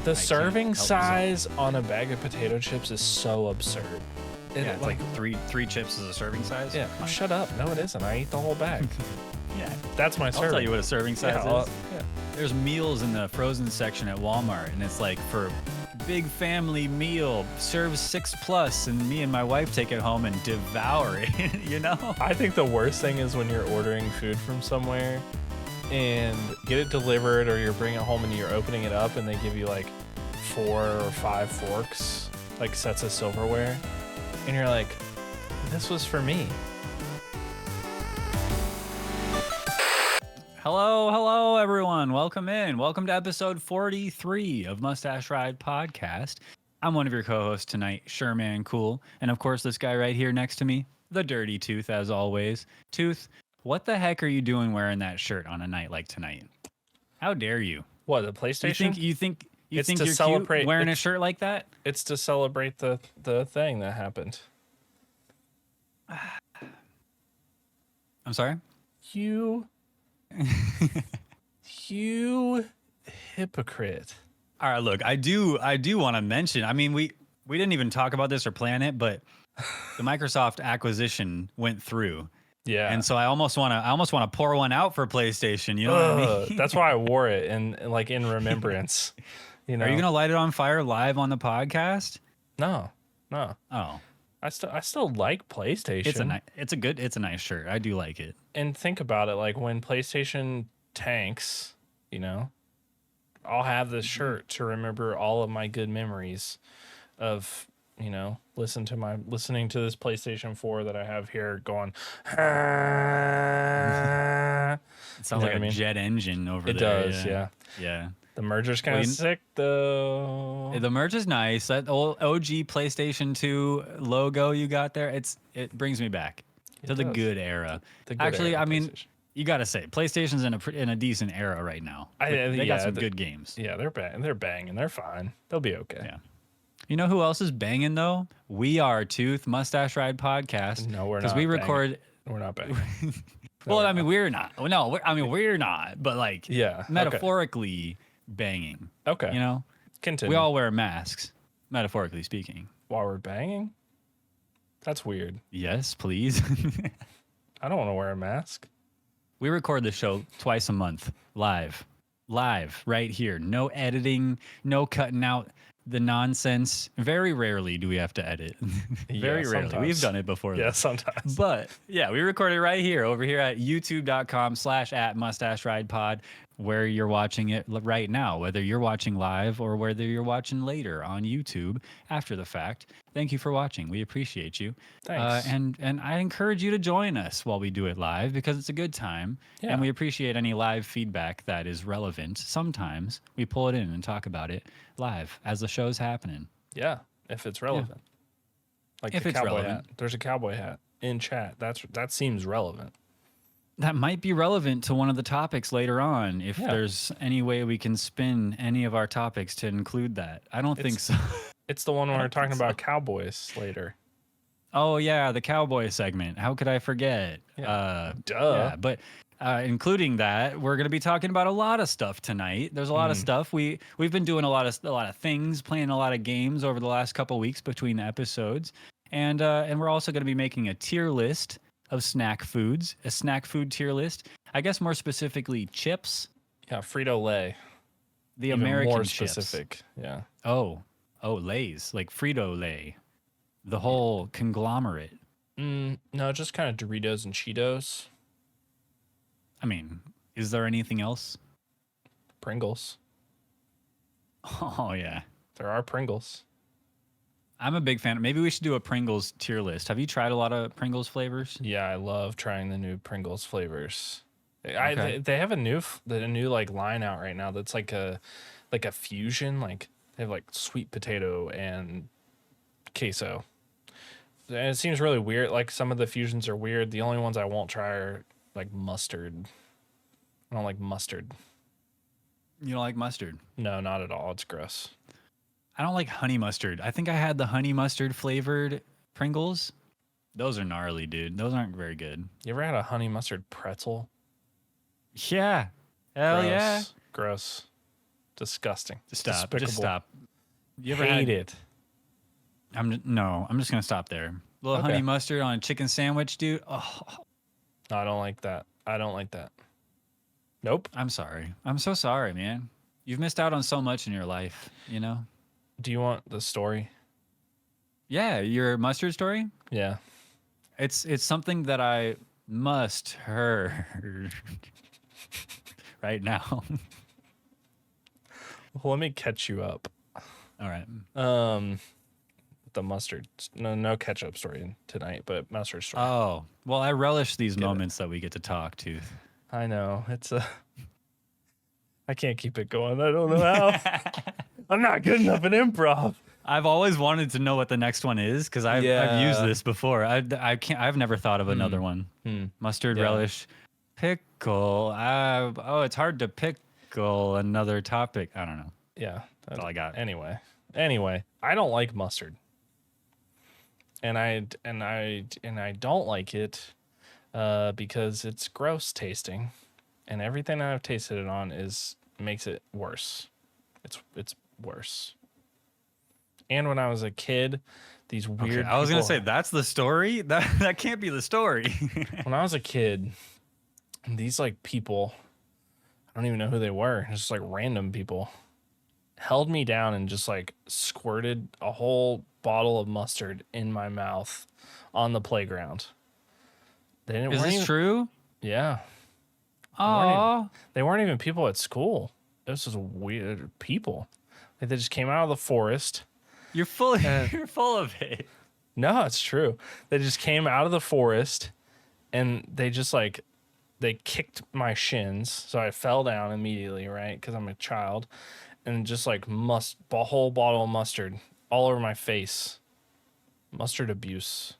The serving size on a bag of potato chips is so absurd. Yeah, it's like three chips is a serving size. Yeah, shut up. No, it isn't. I eat the whole bag. Yeah, that's my serving. I'll tell you what a serving size is. Yeah. There's meals in the frozen section at Walmart, and it's like for big family meal, serves 6+, and me and my wife take it home and devour it. You know? I think the worst thing is when you're ordering food from somewhere and get it delivered, or you're bringing it home and you're opening it up and they give you like 4 or 5 forks, like sets of silverware, and you're like, this was for me. Hello, everyone. Welcome in. Welcome to episode 43 of Mustache Ride podcast. I'm one of your co-hosts tonight, SureManCool, and of course, this guy right here next to me, the Dirty Tooth, as always. Tooth, what the heck are you doing wearing that shirt on a night like tonight? How dare you? What, the PlayStation? You think you're celebrate, cute wearing a shirt like that? It's to celebrate the thing that happened. I'm sorry? You hypocrite. All right, look, I do want to mention, I mean, we didn't even talk about this or plan it, but the Microsoft acquisition went through. Yeah. And so I almost want to pour one out for PlayStation, you know what I mean? That's why I wore it in remembrance. You know. Are you going to light it on fire live on the podcast? No. Oh. I still like PlayStation. It's a nice shirt. I do like it. And think about it, like when PlayStation tanks, you know, I'll have this shirt to remember all of my good memories of, you know, listening to this PlayStation 4 that I have here going. It sounds like a jet engine over there. It does, yeah. Yeah. The merger's kind of sick, though. The merge is nice. That old OG PlayStation 2 logo you got there, it brings me back to the good era. Actually, I mean, you got to say, PlayStation's in a decent era right now. They got some good games. Yeah, they're banging. They're fine. They'll be okay. Yeah. You know who else is banging, though? We are Tooth, Mustache Ride podcast. No, we're not. Because we record. We're not banging. Well, I mean, we're not. No, we're not. But like, yeah, metaphorically banging. Okay. You know? Continue. We all wear masks, metaphorically speaking. While we're banging? That's weird. Yes, please. I don't want to wear a mask. We record the show twice a month, live, right here. No editing, no cutting out the nonsense. Very rarely do we have to edit. Very rarely. Sometimes. We've done it before. Yeah, sometimes. But yeah, we record it right here, over here at youtube.com/@mustacheridepod, where you're watching it right now, whether you're watching live or whether you're watching later on YouTube after the fact. Thank you for watching. We appreciate you. Thanks. And I encourage you to join us while we do it live because it's a good time. Yeah. And we appreciate any live feedback that is relevant. Sometimes we pull it in and talk about it live as the show's happening. Yeah, if it's relevant. Yeah. Like if the it's cowboy relevant. hat. There's a cowboy hat in chat. That seems relevant. That might be relevant to one of the topics later on if there's any way we can spin any of our topics to include that. I don't think so. It's the one where we're talking about cowboys later. Oh, yeah, the cowboy segment. How could I forget? Yeah. Yeah, but including that, we're going to be talking about a lot of stuff tonight. There's a lot of stuff. We've been doing a lot of things, playing a lot of games over the last couple weeks between the episodes. And we're also going to be making a tier list of snack foods, a snack food tier list. I guess more specifically chips. Yeah, Frito Lay. The Even American more chips. specific. Yeah. Oh, Lays, like Frito Lay. The whole conglomerate. No, just kind of Doritos and Cheetos. I mean, is there anything else? Pringles. Oh, yeah. There are Pringles. I'm a big fan. Maybe we should do a Pringles tier list. Have you tried a lot of Pringles flavors? Yeah, I love trying the new Pringles flavors. Okay. They have a new like line out right now that's like a fusion. Like they have like sweet potato and queso. And it seems really weird. Like some of the fusions are weird. The only ones I won't try are like mustard. I don't like mustard. You don't like mustard? No, not at all. It's gross. I don't like honey mustard. I think I had the honey mustard flavored Pringles. Those are gnarly, dude. Those aren't very good. You ever had a honey mustard pretzel? Yeah. Hell Gross. yeah. Gross. Disgusting. Just stop. Despicable. Just stop. You ever Hate it. I'm just gonna stop there. Little Okay. honey mustard on a chicken sandwich, dude. Oh, No, I don't like that. I don't like that. Nope. I'm sorry. I'm so sorry, man. You've missed out on so much in your life, you know? Do you want the story? Yeah, your mustard story? Yeah. It's something that I must heard right now. Well, let me catch you up. All right. The mustard. No ketchup story tonight, but mustard story. Oh, well, I relish these Get it. moments that we get to talk to. I know. I can't keep it going. I don't know how. I'm not good enough at improv. I've always wanted to know what the next one is because I've used this before. I've never thought of another one. Mustard relish, pickle. It's hard to pickle another topic. I don't know. Yeah, That's all I got. Anyway, I don't like mustard, and I don't like it because it's gross tasting, and everything that I've tasted it on makes it worse. It's worse. And when I was a kid, these weird. I was gonna people- say that's the story. That can't be the story. When I was a kid, these like people, I don't even know who they were. It's just like random people, held me down and just like squirted a whole bottle of mustard in my mouth on the playground. They didn't. Is this true? Yeah. Oh, They weren't even people at school. It was just weird people. Like they just came out of the forest. you're full of it. No, it's true. They just came out of the forest and they just like, they kicked my shins. So I fell down immediately, right? Because I'm a child. And just like a whole bottle of mustard all over my face. Mustard abuse.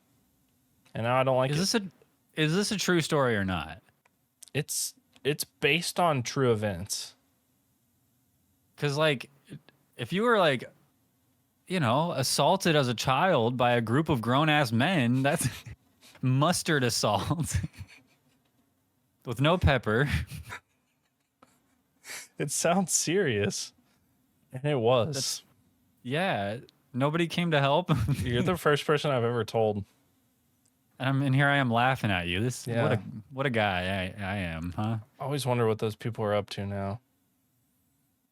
And now I don't like it. Is this a true story or not? It's based on true events. Because like, if you were like, assaulted as a child by a group of grown ass men, that's mustard assault with no pepper. It sounds serious. And it was. Yeah, nobody came to help. You're the first person I've ever told. And here I am laughing at you. Yeah. What a guy I am, huh? I always wonder what those people are up to now.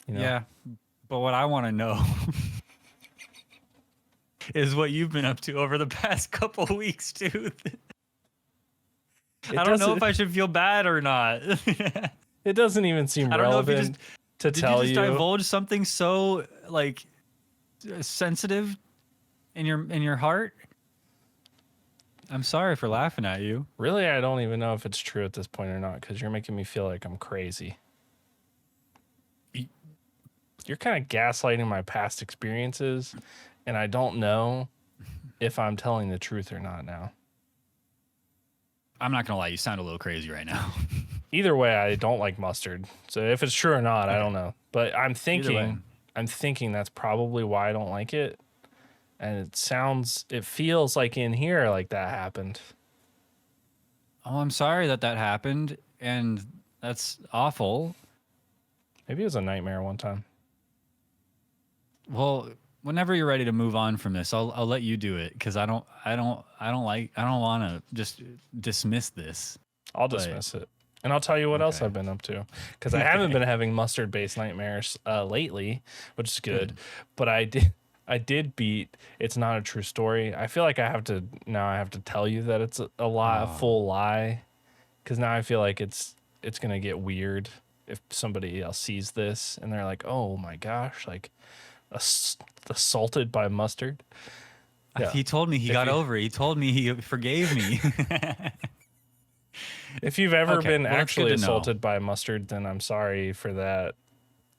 You know? Yeah, but what I want to know is what you've been up to over the past couple weeks, dude. I don't know if I should feel bad or not. It doesn't even seem I don't know if relevant to tell Did you you. just divulge something so like sensitive in your heart? I'm sorry for laughing at you. Really, I don't even know if it's true at this point or not because you're making me feel like I'm crazy. You're kind of gaslighting my past experiences, and I don't know if I'm telling the truth or not now. I'm not gonna lie, you sound a little crazy right now. Either way, I don't like mustard. So if it's true or not, I don't know. But I'm thinking that's probably why I don't like it. And it feels like in here like that happened. Oh, I'm sorry that happened, and that's awful. Maybe it was a nightmare one time. Well, whenever you're ready to move on from this, I'll let you do it because I don't want to just dismiss this. I'll dismiss it. And I'll tell you what else I've been up to. Because I haven't been having mustard-based nightmares lately, which is good. But I did beat It's Not a True Story. I feel like I have to tell you that it's a lie, a full lie. Because now I feel like it's going to get weird if somebody else sees this and they're like, oh my gosh, like assaulted by mustard. Yeah. He told me he got over it. He told me he forgave me. If you've ever been well, actually assaulted by mustard, then I'm sorry for that.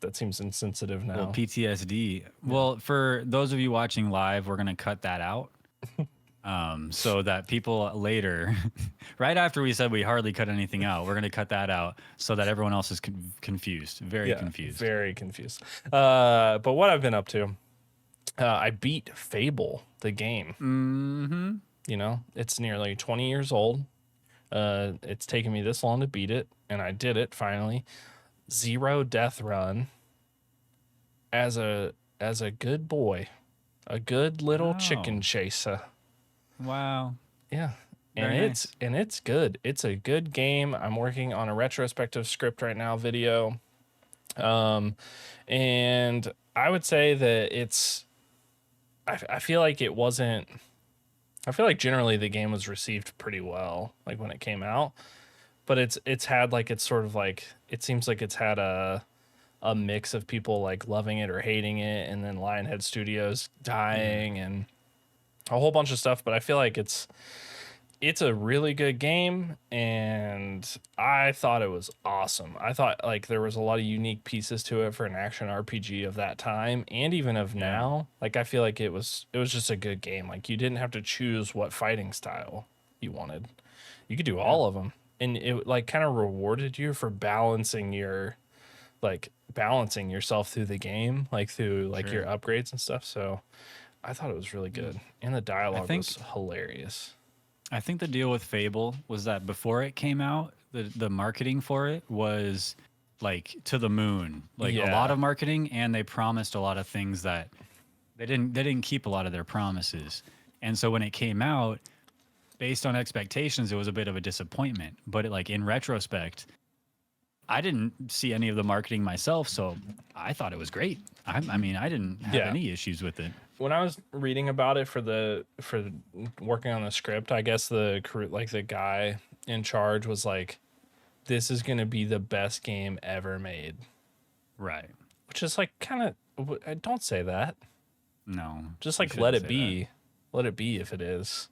That seems insensitive now. Well, PTSD. Well, for those of you watching live, we're going to cut that out. So that people later, right after we said we hardly cut anything out, we're going to cut that out so that everyone else is confused. Very confused. Very confused. But what I've been up to, I beat Fable, the game. Mm-hmm. You know, it's nearly 20 years old. It's taken me this long to beat it, and I did it finally. 0 death run. as a good boy, a good little chicken Wow. chaser. Wow. Yeah. Very nice. And it's good. It's a good game. I'm working on a retrospective script right now, video. Um, and I would say that I feel like it wasn't. I feel like generally the game was received pretty well, like when it came out. But it's had like it's sort of like it seems like it's had a mix of people like loving it or hating it, and then Lionhead Studios dying and a whole bunch of stuff. But I feel like it's a really good game, and I thought it was awesome. I thought like there was a lot of unique pieces to it for an action RPG of that time and even of Yeah. now. Like I feel like it was just a good game. Like you didn't have to choose what fighting style you wanted. You could do Yeah. all of them, and it like kind of rewarded you for balancing yourself through the game, like through like your Sure. upgrades and stuff. So I thought it was really Mm. good, and the I dialogue was think hilarious. I think the deal with Fable was that before it came out, the marketing for it was like to the moon. Like a lot Yeah. of marketing, and they promised a lot of things that they didn't keep a lot of their promises. And so when it came out, based on expectations, it was a bit of a disappointment. But like in retrospect, I didn't see any of the marketing myself, so I thought it was great. I mean, I didn't have Yeah. any issues with it. When I was reading about it for working on the script, I guess the guy in charge was like, "This is gonna be the best game ever made," Right. which is like kind of don't say that. No, Just you like let shouldn't it say that. be, let it be if it is.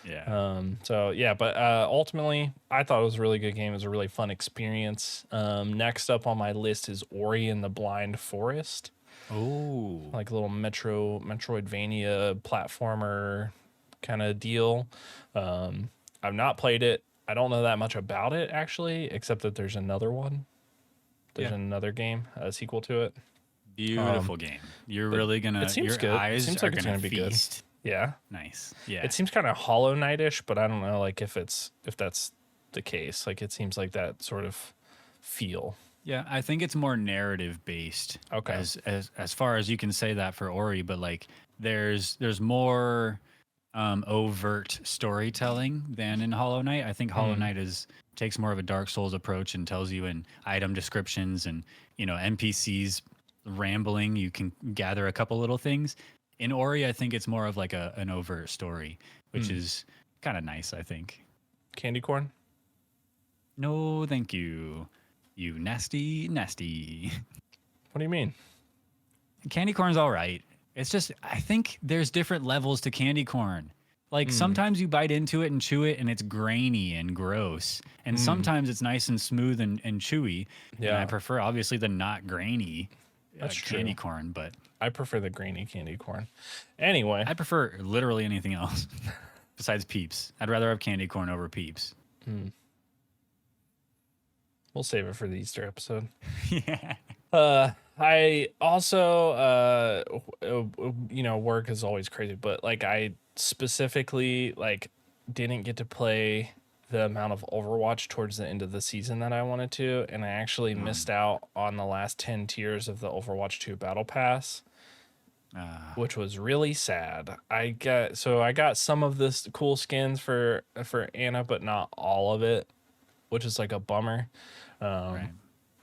Yeah. So yeah, but ultimately, I thought it was a really good game. It was a really fun experience. Next up on my list is Ori and the Blind Forest, Oh. like a little Metroidvania platformer kind of deal. I've not played it. I don't know that much about it actually, except that there's another one. There's Yeah. another game, a sequel to it. Beautiful game. You're But really it gonna seems your good. It eyes seems are like it's gonna gonna be good. feast. Yeah. Nice. Yeah. It seems kind of Hollow Knight-ish, but I don't know like if that's the case. Like it seems like that sort of feel. Yeah, I think it's more narrative based Okay. as far as you can say that for Ori, but like there's more overt storytelling than in Hollow Knight. I think Hollow Hmm. Knight is takes more of a Dark Souls approach and tells you in item descriptions and NPCs rambling. You can gather a couple little things. In Ori, I think it's more of like an overt story, which Hmm. is kind of nice. I think. Candy corn? No, thank you. You nasty, nasty. What do you mean? Candy corn's all right. It's just I think there's different levels to candy corn. Like Hmm. sometimes you bite into it and chew it and it's grainy and gross. And Hmm. sometimes it's nice and smooth and chewy. And I Yeah, prefer obviously the not grainy that's candy true. corn, but I prefer the grainy candy corn. Anyway, I prefer literally anything else besides Peeps. I'd rather have candy corn over Peeps. hmm, we'll save it for the Easter episode. Yeah. I also, work is always crazy, but like I specifically like didn't get to play the amount of Overwatch towards the end of the season that I wanted to, and I actually missed out on the last 10 tiers of the Overwatch 2 Battle Pass, Uh, which was really sad. I got some of this cool skins for Anna, but not all of it, which is like a bummer. right.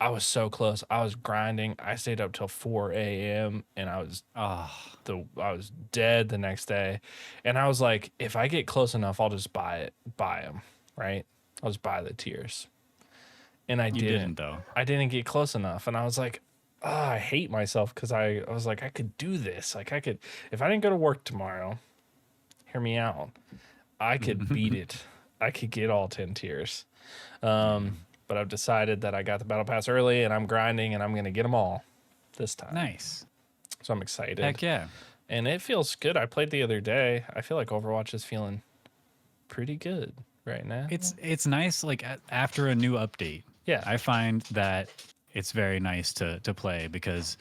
I was so close. I was grinding. I stayed up till 4 a.m. and Oh, I was dead the next day. And I was like, if I get close enough, I'll just buy them, right? I'll just buy the tiers. And I you didn't. didn't though. I didn't get close enough. And I was like, I hate myself because I was like, I could do this. Like I could, if I didn't go to work tomorrow, hear me out. I could beat it. I could get all 10 tiers. But I've decided that I got the battle pass early and I'm grinding and I'm going to get them all this time. Nice. So I'm excited. Heck yeah. And it feels good. I played the other day. I feel like Overwatch is feeling pretty good right now. It's nice like after a new update. Yeah. I find that it's very nice to play because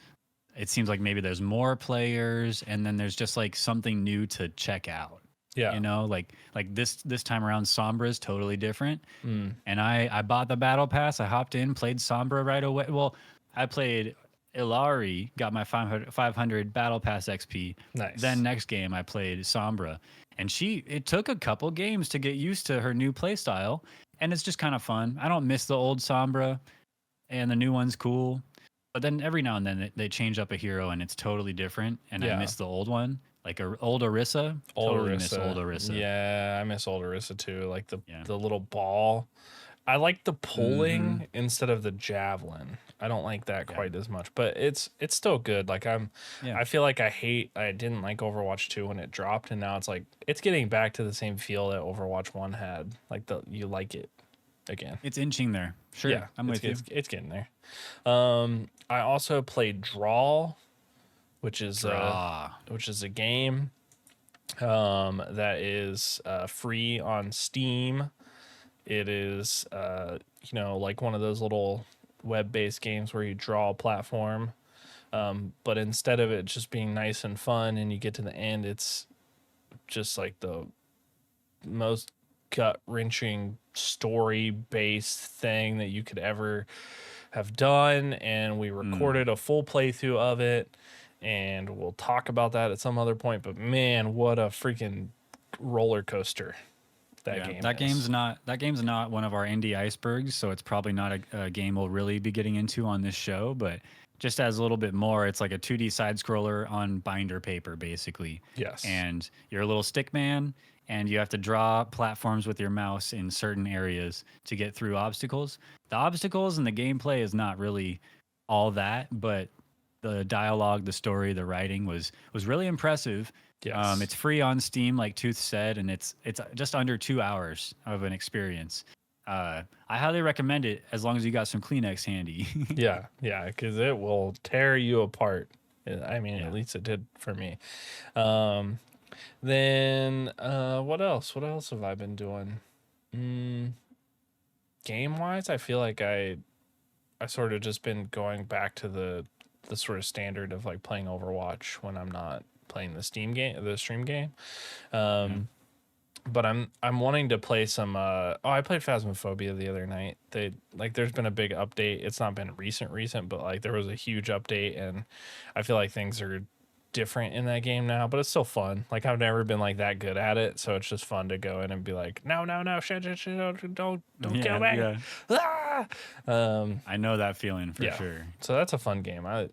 it seems like maybe there's more players and then there's just like something new to check out. Yeah. You know, like this time around Sombra is totally different. Mm. And I bought the battle pass. I hopped in, played Sombra right away. Well, I played Ilari got my 500 Battle Pass XP. Nice. Then next game I played Sombra, and it took a couple games to get used to her new play style, and it's just kind of fun. I don't miss the old Sombra, and the new one's cool. But then every now and then they change up a hero and it's totally different, and I miss the old one. Like old Orisa. Totally miss old Orisa. Yeah, I miss old Orisa too. Like the little ball. I like the pulling instead of the javelin. I don't like that quite as much, but it's still good. Like I feel like I didn't like Overwatch 2 when it dropped, and now it's like it's getting back to the same feel that Overwatch 1 had. Like you like it again. It's inching there. Sure. Yeah, I'm with you. It's getting there. I also played Draw, which is a game that is free on Steam. It is like one of those little web-based games where you draw a platform, but instead of it just being nice and fun and you get to the end, it's just like the most gut-wrenching story-based thing that you could ever have done. And we recorded a full playthrough of it, and we'll talk about that at some other point. But man, what a freaking roller coaster that game's not one of our indie icebergs, so it's probably not a game we'll really be getting into on this show. But just as a little bit more, it's like a 2D side scroller on binder paper, basically. Yes. And you're a little stick man, and you have to draw platforms with your mouse in certain areas to get through obstacles. The obstacles and the gameplay is not really all that, but the dialogue, the story, the writing was really impressive. Yes. It's free on Steam, like Tooth said, and it's just under 2 hours of an experience. I highly recommend it as long as you got some Kleenex handy. yeah, because it will tear you apart. I mean, at least it did for me. Then what else? What else have I been doing? Game-wise, I feel like I sort of just been going back to the sort of standard of like playing Overwatch when I'm not playing the stream game. But I'm wanting to play some I played Phasmophobia the other night. There's been a big update. It's not been recent, but like there was a huge update, and I feel like things are different in that game now, but it's still fun. Like I've never been like that good at it, so it's just fun to go in and be like, no, shit, don't kill me. Yeah. Ah! I know that feeling for sure. So that's a fun game. I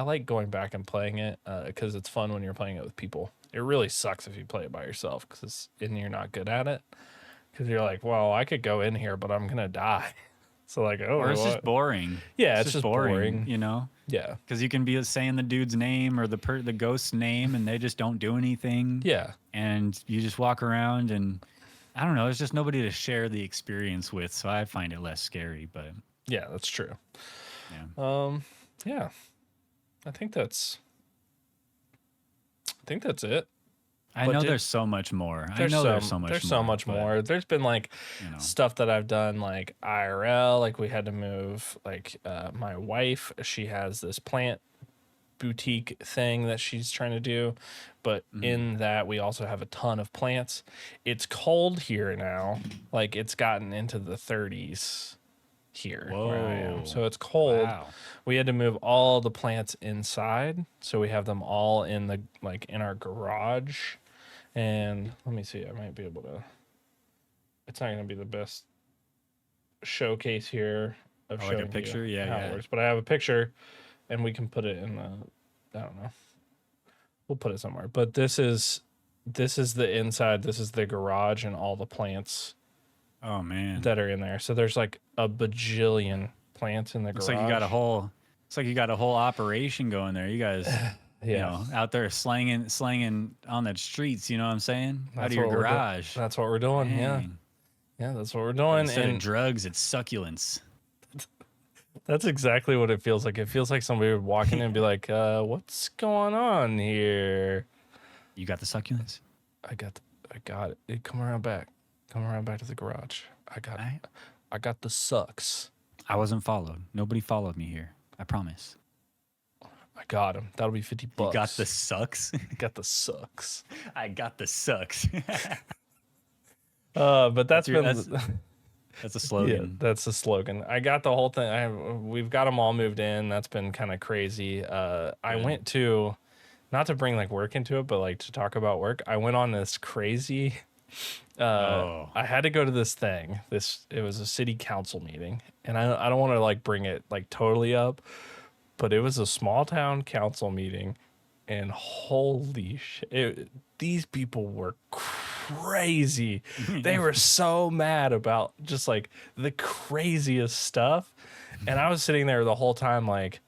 like going back and playing it because it's fun when you're playing it with people. It really sucks if you play it by yourself because you're not good at it, because you're like, well, I could go in here, but I'm gonna die. So like, or it's just boring. Yeah, it's just boring. You know. Yeah, because you can be saying the dude's name or the ghost's name, and they just don't do anything. Yeah, and you just walk around, and I don't know. There's just nobody to share the experience with, so I find it less scary. But yeah, that's true. Yeah. Yeah, I think that's it. I know there's so much more. There's so much more. There's been like stuff that I've done like IRL, like we had to move like my wife, she has this plant boutique thing that she's trying to do, but in that we also have a ton of plants. It's cold here now. Like it's gotten into the 30s here where I am. So it's cold. Wow. We had to move all the plants inside, so we have them all in our garage. And let me see, I might be able to, it's not going to be the best showcase here of showing like a picture, you how it works, but I have a picture and we can put it in I don't know, we'll put it somewhere. But this is the inside, this is the garage and all the plants that are in there. So there's like a bajillion plants in the garage. Looks like you got a whole operation going there. You guys out there slanging on the streets, you know what I'm saying? Out of your garage. That's what we're doing. Dang. Yeah, that's what we're doing. Instead of drugs, it's succulents. That's exactly what it feels like. It feels like somebody would walk in and be like, what's going on here? You got the succulents? I got it. Come around back to the garage. I got the sucks. I wasn't followed. Nobody followed me here. I promise. I got him. That'll be $50. You got the sucks? I got the sucks. I got the sucks. But that's That's a Yeah, slogan. that's the slogan. I got the whole thing. We've got them all moved in. That's been kind of crazy. I Good. went to, not to bring like work into it, but like to talk about work. I went on this crazy. Oh, I had to go to this thing. It was a city council meeting, and I don't want to like bring it like totally up, but it was a small town council meeting, and holy shit, these people were crazy. They were so mad about just like the craziest stuff. And I was sitting there the whole time like,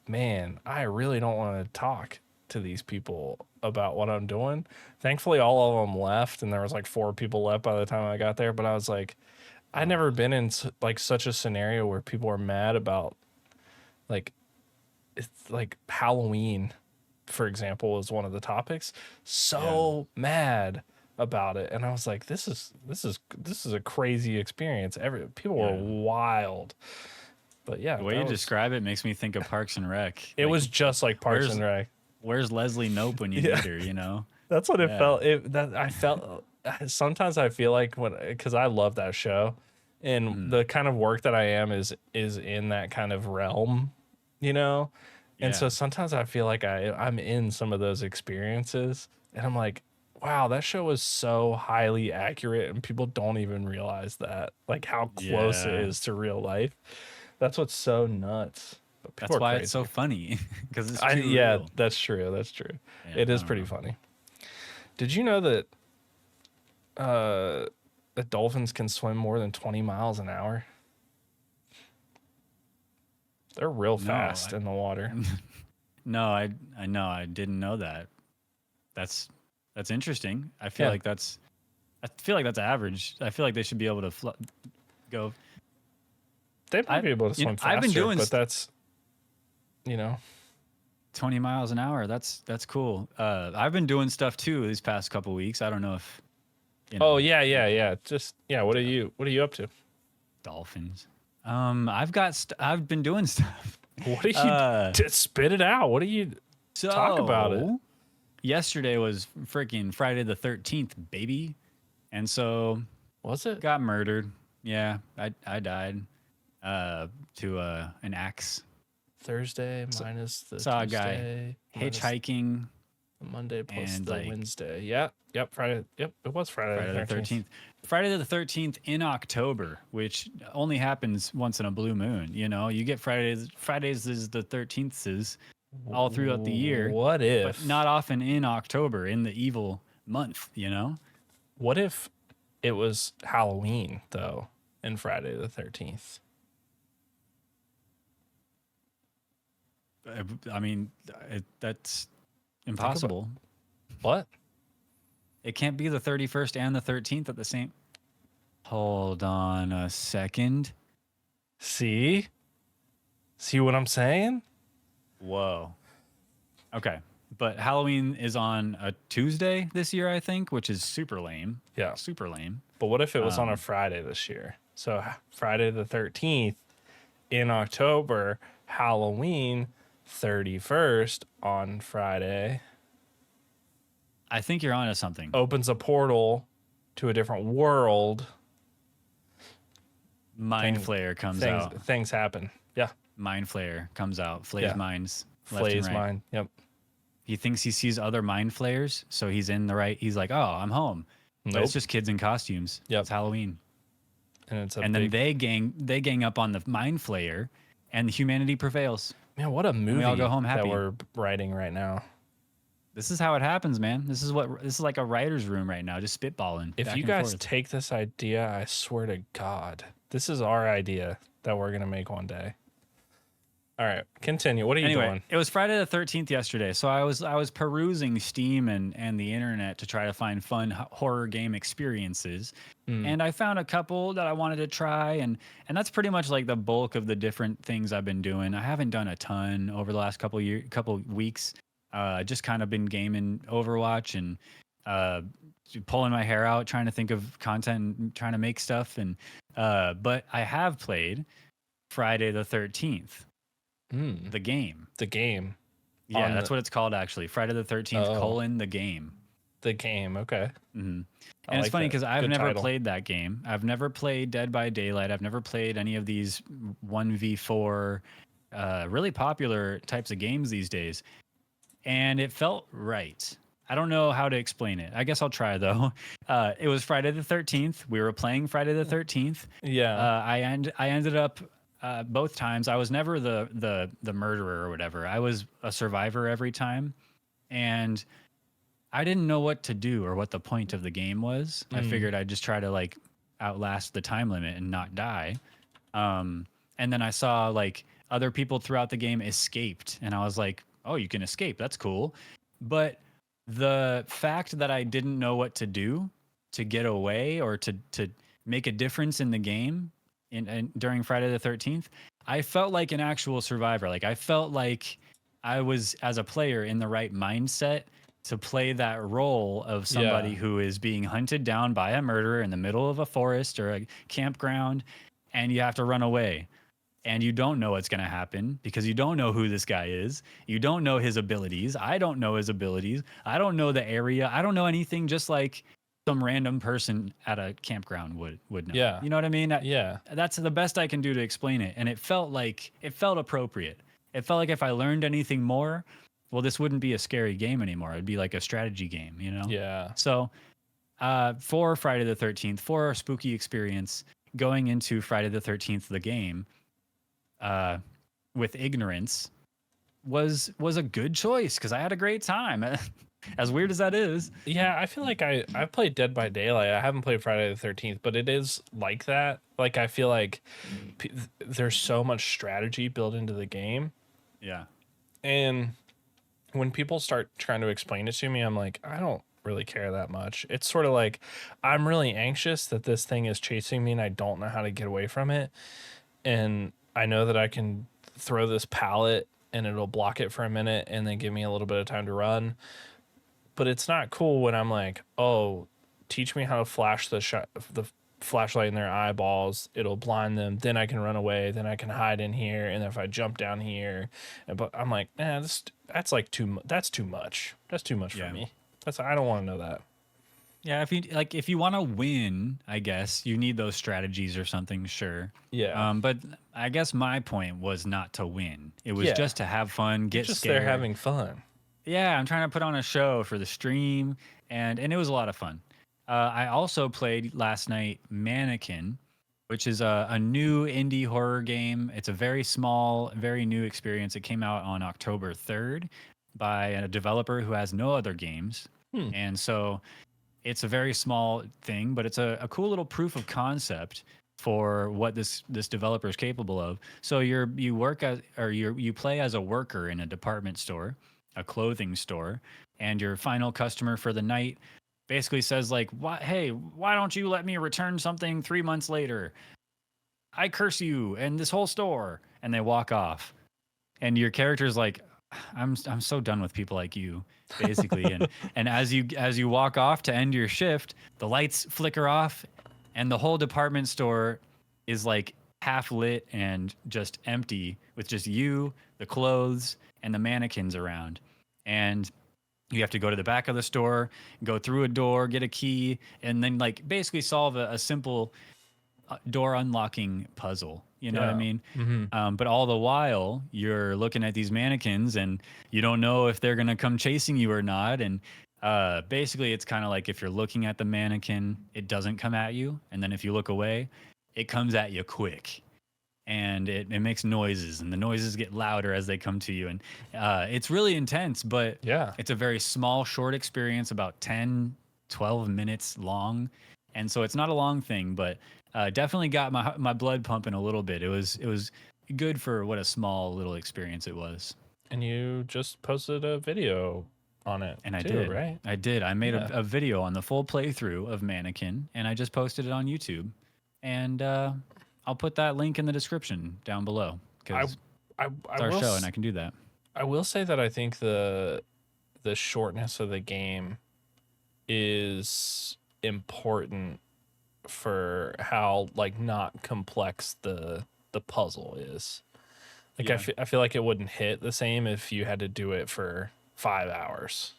man, I really don't want to talk to these people about what I'm doing. Thankfully, all of them left, and there was like 4 people left by the time I got there. But I was like, I'd never been in like such a scenario where people are mad about like it's like Halloween, for example, was one of the topics. So mad about it, and I was like, this is a crazy experience. People were wild, but yeah, the way you describe it makes me think of Parks and Rec. it Like, was just like Parks and Rec. where's Leslie Nope when you Yeah. need her? You know. That's what it Yeah. felt. That I felt. Sometimes I feel like because I love that show, and the kind of work that I am is in that kind of realm, you know. And so Yeah. sometimes I feel like I'm in some of those experiences, and I'm like, wow, that show is so highly accurate, and people don't even realize that, like how close it Yeah. is to real life. That's what's so nuts. But people That's are why crazy. it's so funny because it's too Yeah, real. that's true. That's true. Yeah, It I is don't pretty know. funny. Did you know uh, that dolphins can swim more than 20 miles an hour? They're real No, fast in the water. no, I know I didn't know that. That's interesting. I feel Yeah, like that's average. I feel like they should be able to go. they might be able to swim I've been faster, doing but that's, you know. 20 miles an hour. That's cool. I've been doing stuff too these past couple weeks. I don't know if Oh yeah. Just yeah. What are you up to? dolphins. I've been doing stuff. What are you? Uh, Just spit it out. What are you? Talk about it. So yesterday was freaking Friday the 13th, baby, and so Was it got murdered. Yeah, I died to an axe. Thursday So, minus the saw a guy Tuesday minus hitchhiking the Monday plus and the like Wednesday? Yep. Friday. Yep, it was Friday Friday the 13th. Friday the 13th in October, which only happens once in a blue moon. You know, you get Fridays is the 13th all throughout the year, What but if? not often in October in the evil month, you know? What if it was Halloween though, and Friday the 13th? I mean, that's impossible. What? It can't be the 31st and the 13th at the same. Hold on a second. See what I'm saying? Whoa. Okay. But Halloween is on a Tuesday this year, I think, which is super lame. Yeah. Super lame. But what if it was on a Friday this year? So Friday the 13th in October, Halloween 31st on Friday I think you're onto something. opens a portal to a different world. Mind Flayer comes out. Things happen. Yeah. Mind Flayer comes out. Flays Yeah. minds. Left and Flays right. mine. Yep. He thinks he sees other mind flayers, so he's in the right. He's like, "Oh, I'm home." But Nope. it's just kids in costumes. Yep. It's Halloween. And it's a And big, then they gang up on the mind flayer, and humanity prevails. man, what a movie all go home happy. that we're writing right now. This is how it happens, man. This is like a writer's room right now, just spitballing. If back you and guys forth. take this idea, I swear to God, this is our idea that we're gonna make one day. All right, continue. What are you doing? It was Friday the 13th yesterday, so I was perusing Steam and the internet to try to find fun horror game experiences, and I found a couple that I wanted to try, and that's pretty much like the bulk of the different things I've been doing. I haven't done a ton over the last couple weeks. Just kind of been gaming Overwatch and pulling my hair out, trying to think of content, and trying to make stuff, and but I have played Friday the 13th. The game. The game. Yeah, that's what it's called actually. Friday the 13th : the game. the game. Okay. And I it's like funny that. because I've Good never title. played that game. I've never played Dead by Daylight. I've never played any of these 1v4 really popular types of games these days. And it felt right. I don't know how to explain it. I guess I'll try though. It was Friday the 13th. We were playing Friday the 13th. Yeah. I ended up both times. I was never the murderer or whatever. I was a survivor every time, and I didn't know what to do or what the point of the game was. I figured I'd just try to like outlast the time limit and not die. And then I saw like other people throughout the game escaped, and I was like, "Oh, you can escape. That's cool." But the fact that I didn't know what to do to get away or to make a difference in the game in during Friday the 13th, I felt like an actual survivor. Like I felt like I was as a player in the right mindset to play that role of somebody Yeah. who is being hunted down by a murderer in the middle of a forest or a campground, and you have to run away. And you don't know what's going to happen because you don't know who this guy is. You don't know his abilities. I don't know his abilities. I don't know the area. I don't know anything, just like some random person at a campground would know. Yeah. You know what I mean? Yeah. That's the best I can do to explain it. And it felt appropriate. It felt like if I learned anything more, well, this wouldn't be a scary game anymore. It'd be like a strategy game, you know? Yeah. So for Friday the 13th, for our spooky experience, going into Friday the 13th, the game, with ignorance was a good choice because I had a great time. As weird as that is. Yeah, I feel like I've played Dead by Daylight. I haven't played Friday the 13th, but it is like that. Like I feel like there's so much strategy built into the game, Yeah. and when people start trying to explain it to me, I'm like, I don't really care that much. It's sort of like I'm really anxious that this thing is chasing me and I don't know how to get away from it. And I know that I can throw this pallet and it'll block it for a minute and then give me a little bit of time to run. But it's not cool when I'm like, oh, teach me how to flash the flashlight in their eyeballs. It'll blind them. Then I can run away. Then I can hide in here. And if I jump down here, but I'm like, that's like that's too much. That's too much for me. I don't want to know that. Yeah, if you want to win, I guess you need those strategies or something, sure. Yeah. But I guess my point was not to win. It was just to have fun, get just scared. They're having fun. Yeah, I'm trying to put on a show for the stream, and it was a lot of fun. I also played last night Mannequin, which is a new indie horror game. It's a very small, very new experience. It came out on October 3rd by a developer who has no other games. And so it's a very small thing, but it's a cool little proof of concept for what this developer is capable of. So you play as a worker in a department store, a clothing store, and your final customer for the night basically says like, hey, why don't you let me return something 3 months later? I curse you and this whole store. And they walk off. And your character's like, I'm so done with people like you, basically. and as you walk off to end your shift, the lights flicker off and the whole department store is like half lit and just empty with just you, the clothes, and the mannequins around. And you have to go to the back of the store, go through a door, get a key, and then like basically solve a simple door unlocking puzzle. You know what I mean? Mm-hmm. But all the while, you're looking at these mannequins and you don't know if they're going to come chasing you or not. And basically, it's kind of like if you're looking at the mannequin, it doesn't come at you. And then if you look away, it comes at you quick. And it makes noises, and the noises get louder as they come to you. And it's really intense, but it's a very small, short experience, about 10, 12 minutes long. And so it's not a long thing, but definitely got my blood pumping a little bit. It was good for what a small little experience it was. And you just posted a video on it. And I too, did. Right? I did. I made a video on the full playthrough of Mannequin, and I just posted it on YouTube. And I'll put that link in the description down below because it's our show, and I can do that. I will say that I think the shortness of the game is important for how like not complex the puzzle is. Like I feel like it wouldn't hit the same if you had to do it for 5 hours.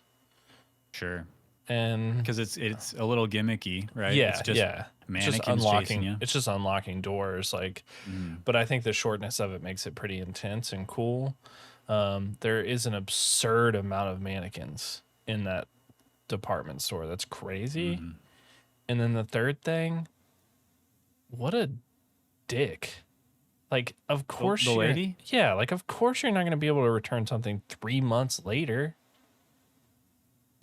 Sure. and Because it's a little gimmicky, right? yeah, It's just yeah, it's just mannequins chasing you. It's just unlocking doors, like. But I think the shortness of it makes it pretty intense and cool. There is an absurd amount of mannequins in that department store. That's crazy. And then the third thing, what a dick. Like, of course The lady? Yeah, like of course you're not going to be able to return something 3 months later.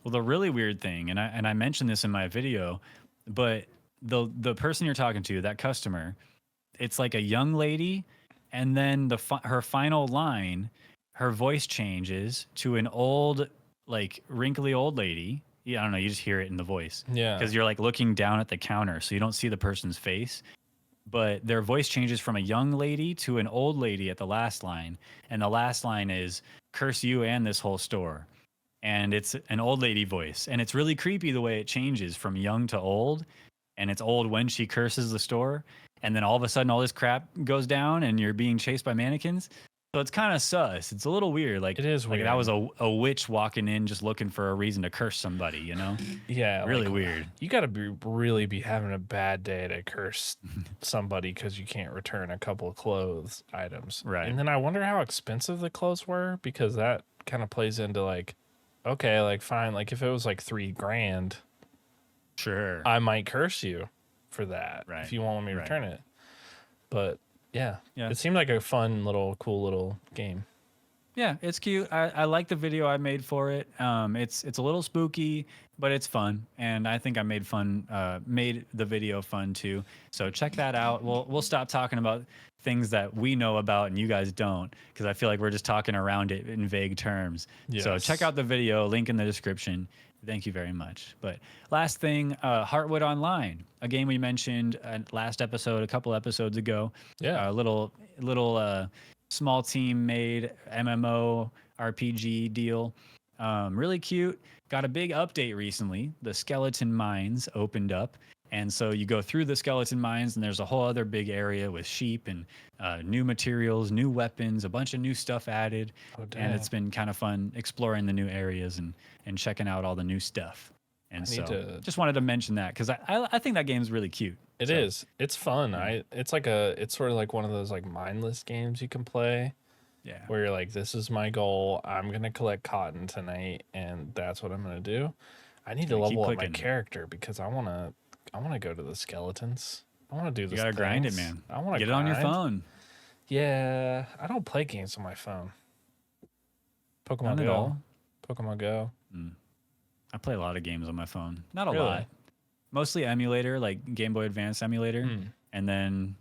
Well, the really weird thing, and I mentioned this in my video, but the person you're talking to, that customer, it's like a young lady, and then her final line, her voice changes to an old, like wrinkly old lady. Yeah, I don't know. You just hear it in the voice. Yeah. Because you're like looking down at the counter, so you don't see the person's face. But their voice changes from a young lady to an old lady at the last line, and the last line is "curse you and this whole store." And it's an old lady voice, and it's really creepy the way it changes from young to old, and it's old when she curses the store, and then all of a sudden all this crap goes down and you're being chased by mannequins. So it's kind of sus. It's a little weird. Like, It is like weird. that was a witch walking in just looking for a reason to curse somebody, you know? Yeah, Really like, weird. You got to really be having a bad day to curse somebody because you can't return a couple of clothes items. Right. And then I wonder how expensive the clothes were, because that kind of plays into like, okay, like fine, like if it was like $3,000, Sure. I might curse you for that Right. if you want me to Right. return it. But yeah, Yeah. it seemed like a fun little, cool little game. Yeah, it's cute. I like the video I made for it. It's a little spooky, but it's fun, and I think I made the video fun too. So check that out. We'll stop talking about things that we know about and you guys don't, because I feel like we're just talking around it in vague terms. So Yes. check out the video, link in the description. Thank you very much. But last thing, Heartwood Online, a game we mentioned last episode, a couple episodes ago. Yeah. A little small team made MMO RPG deal. Really cute. Got a big update recently. The skeleton mines opened up. And so you go through the skeleton mines, and there's a whole other big area with sheep and new materials, new weapons, a bunch of new stuff added. Oh, And damn. it's been kind of fun exploring the new areas and checking out all the new stuff. And I need so to- just wanted to mention that because I think that game's really cute. It is. It's fun. It's sort of like one of those like mindless games you can play Yeah. where you're like, this is my goal. I'm gonna collect cotton tonight, and that's what I'm gonna do. I need to Yeah, keep level up my clicking. character because I wanna go to the skeletons. I wanna do this. You gotta grind it, things. man. I wanna Get it on your grind. phone. Yeah, I don't play games on my phone. Pokemon None Go. at all. Pokemon Go. I play a lot of games on my phone. Not a Really? lot. Mostly emulator, like Game Boy Advance emulator. And then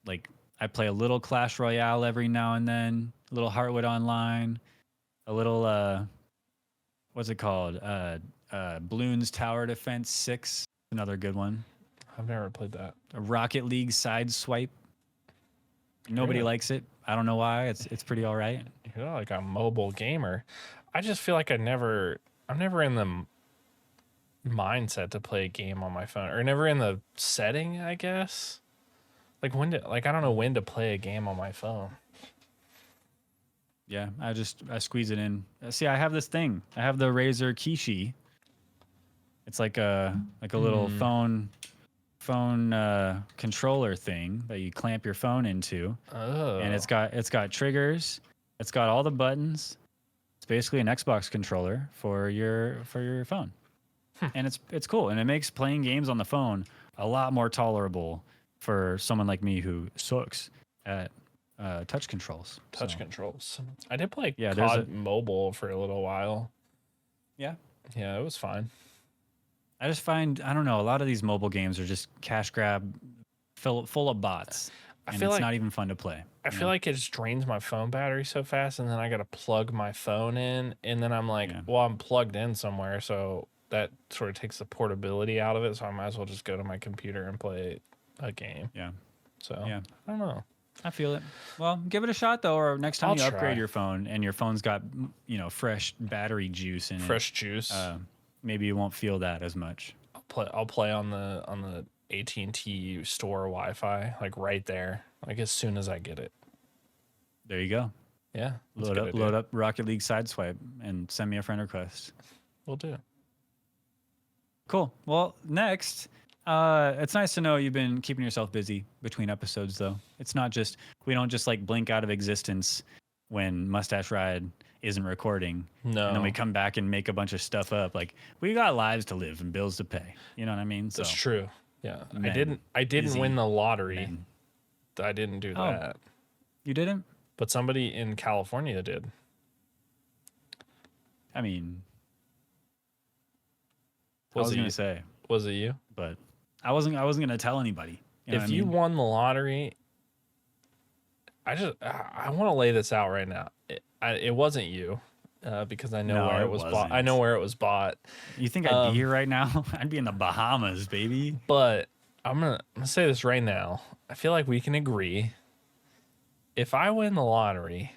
like I play a little Clash Royale every now and then, a little Heartwood Online, a little what's it called? Bloons Tower Defense 6, another good one. I've never played that. A Rocket League side swipe. Nobody Really? likes it. I don't know why. It's pretty all right. You're like a mobile gamer. I just feel like I'm never in the mindset to play a game on my phone, or never in the setting, I guess. Like I don't know when to play a game on my phone. Yeah, I squeeze it in. See, I have this thing. I have the Razer Kishi. It's like a little phone controller thing that you clamp your phone into. Oh. And it's got triggers. It's got all the buttons. It's basically an Xbox controller for your phone. And it's cool, and it makes playing games on the phone a lot more tolerable for someone like me who sucks at touch controls. Touch controls. I did play Yeah, COD Mobile for a little while. Yeah. Yeah, it was fine. I just find, I don't know, a lot of these mobile games are just cash grab, full of bots. And feel it's like- not even fun to play. I feel like it just drains my phone battery so fast, and then I got to plug my phone in, and then I'm like, Yeah. well, I'm plugged in somewhere, so that sort of takes the portability out of it, so I might as well just go to my computer and play a game. Yeah, So, Yeah. I don't know. I feel it. Well, give it a shot though, or next time I'll you try. upgrade your phone and your phone's got, fresh battery juice in Fresh juice. it, maybe you won't feel that as much. I'll play on the AT&T store Wi-Fi, like right there, like as soon as I get it. There you go. Yeah, that's a Load good up, idea. load up Rocket League Sideswipe and send me a friend request. We'll do. Cool. Well, next, it's nice to know you've been keeping yourself busy between episodes, though. It's not just, we don't just like blink out of existence when Mustache Ride isn't recording. And then we No, come back and make a bunch of stuff up. Like, we got lives to live and bills to pay. You know what I mean? So, that's true. Yeah, men, I didn't win busy the lottery. men. I didn't do Oh, that. you didn't? But somebody in California did. I mean, I Was was it going you? to say, Was it you? but I wasn't going to tell anybody. You know what If I you mean? won the lottery, I want to lay this out right now. It wasn't you, because I know No, where it it was bought. I know wasn't. where it was bought. You think I'd be here right now? I'd be in the Bahamas, baby. But I'm gonna say this right now. I feel like we can agree. If I win the lottery,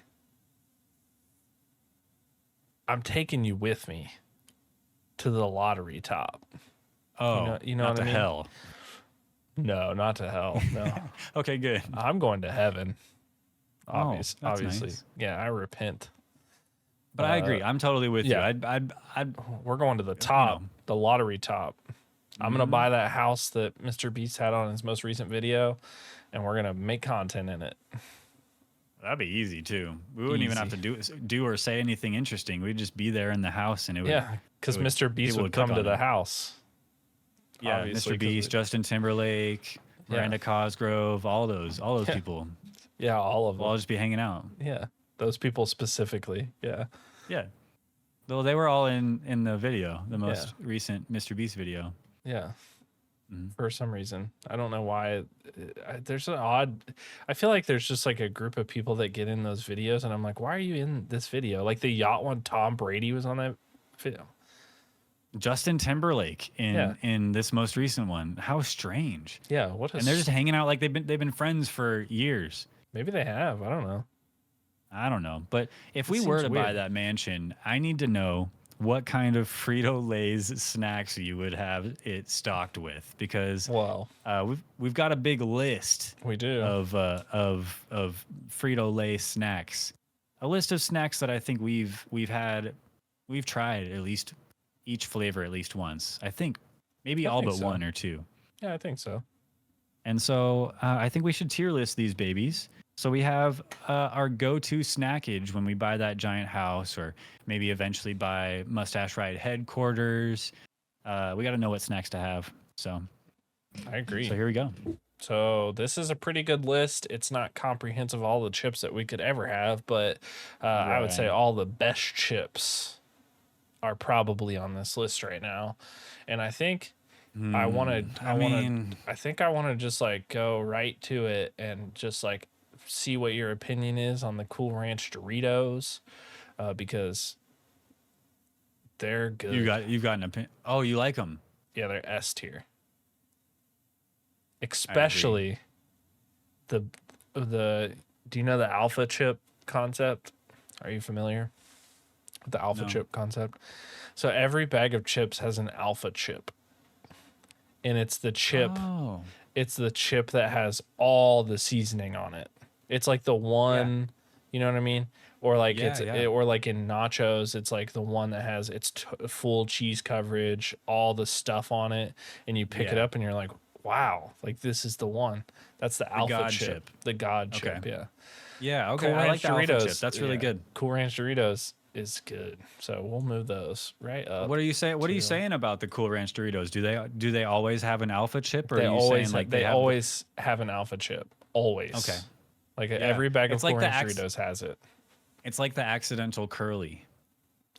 I'm taking you with me to the lottery top. Oh, You know not what to I mean? hell. No, not to hell. No, Okay, good. I'm going to heaven. Oh, that's Obviously, nice. yeah. I repent. But I agree. I'm totally with you. Yeah. I'd, We're going to the you top, know, the lottery top. I'm gonna buy that house that Mr. Beast had on his most recent video, and we're gonna make content in it. that'd be easy too. We wouldn't even have to do or say anything interesting. We'd just be there in the house, and it would. Yeah, because it would- Mr. Beast people would would click come to on the it. house. Yeah, obviously, Mr. 'cause Beast, Justin Timberlake, Yeah. Miranda Cosgrove, all those Yeah. people. Yeah, all of We'll all them. just be hanging out. Yeah, those people specifically. Yeah, Yeah. Though they were all in the video, the most recent Mr. Beast video. yeah. Mhm. For some reason, I don't know why. There's an odd. I feel like there's just like a group of people that get in those videos, and I'm like, why are you in this video? Like the yacht one, Tom Brady was on that video. Justin Timberlake Yeah. in this most recent one. How strange. Yeah, what? And they're just hanging out like they've been friends for years. Maybe they have. I don't know. I don't know. But if we seems were to buy weird. that mansion, I need to know what kind of Frito Lays snacks you would have it stocked with, because Well, we've got a big list we do. of Frito Lay snacks. A list of snacks that I think we've tried at least each flavor at least once. I think maybe I all think but so. one or two. Yeah, I think so. And so I think we should tier list these babies. So we have our go-to snackage when we buy that giant house, or maybe eventually buy Mustache Ride headquarters. We got to know what snacks to have. So I agree. here we go. So this is a pretty good list. It's not comprehensive all the chips that we could ever have, but I would say Right. all the best chips are probably on this list right now. And I think I want to I think I want to just like go right to it and just like see what your opinion is on the Cool Ranch Doritos, because they're good. You've got an opinion. Oh, you like them? Yeah, they're S tier. Especially the do you know the alpha chip concept? Are you familiar with the alpha No. chip concept? So every bag of chips has an alpha chip. And it's the chip Oh. it's the chip that has all the seasoning on it. It's like the one, you know what I mean? Or like Yeah. or like in nachos, it's like the one that has its full cheese coverage, all the stuff on it, and you pick it Yeah. up and you're like, wow, like this is the one. That's the alpha God chip. chip. The God Okay. chip, yeah. Yeah, okay. Cool I like Ranch the alpha Doritos. chip. That's really yeah. good. Cool Ranch Doritos is good. So we'll move those right up. What are you saying? What are you to- saying about the Cool Ranch Doritos? Do they always have an alpha chip, or They are you always saying like they have always have an alpha chip. Always. Okay. Like every bag of It's Cool like the Ranch ax- Doritos has it. It's like the accidental curly.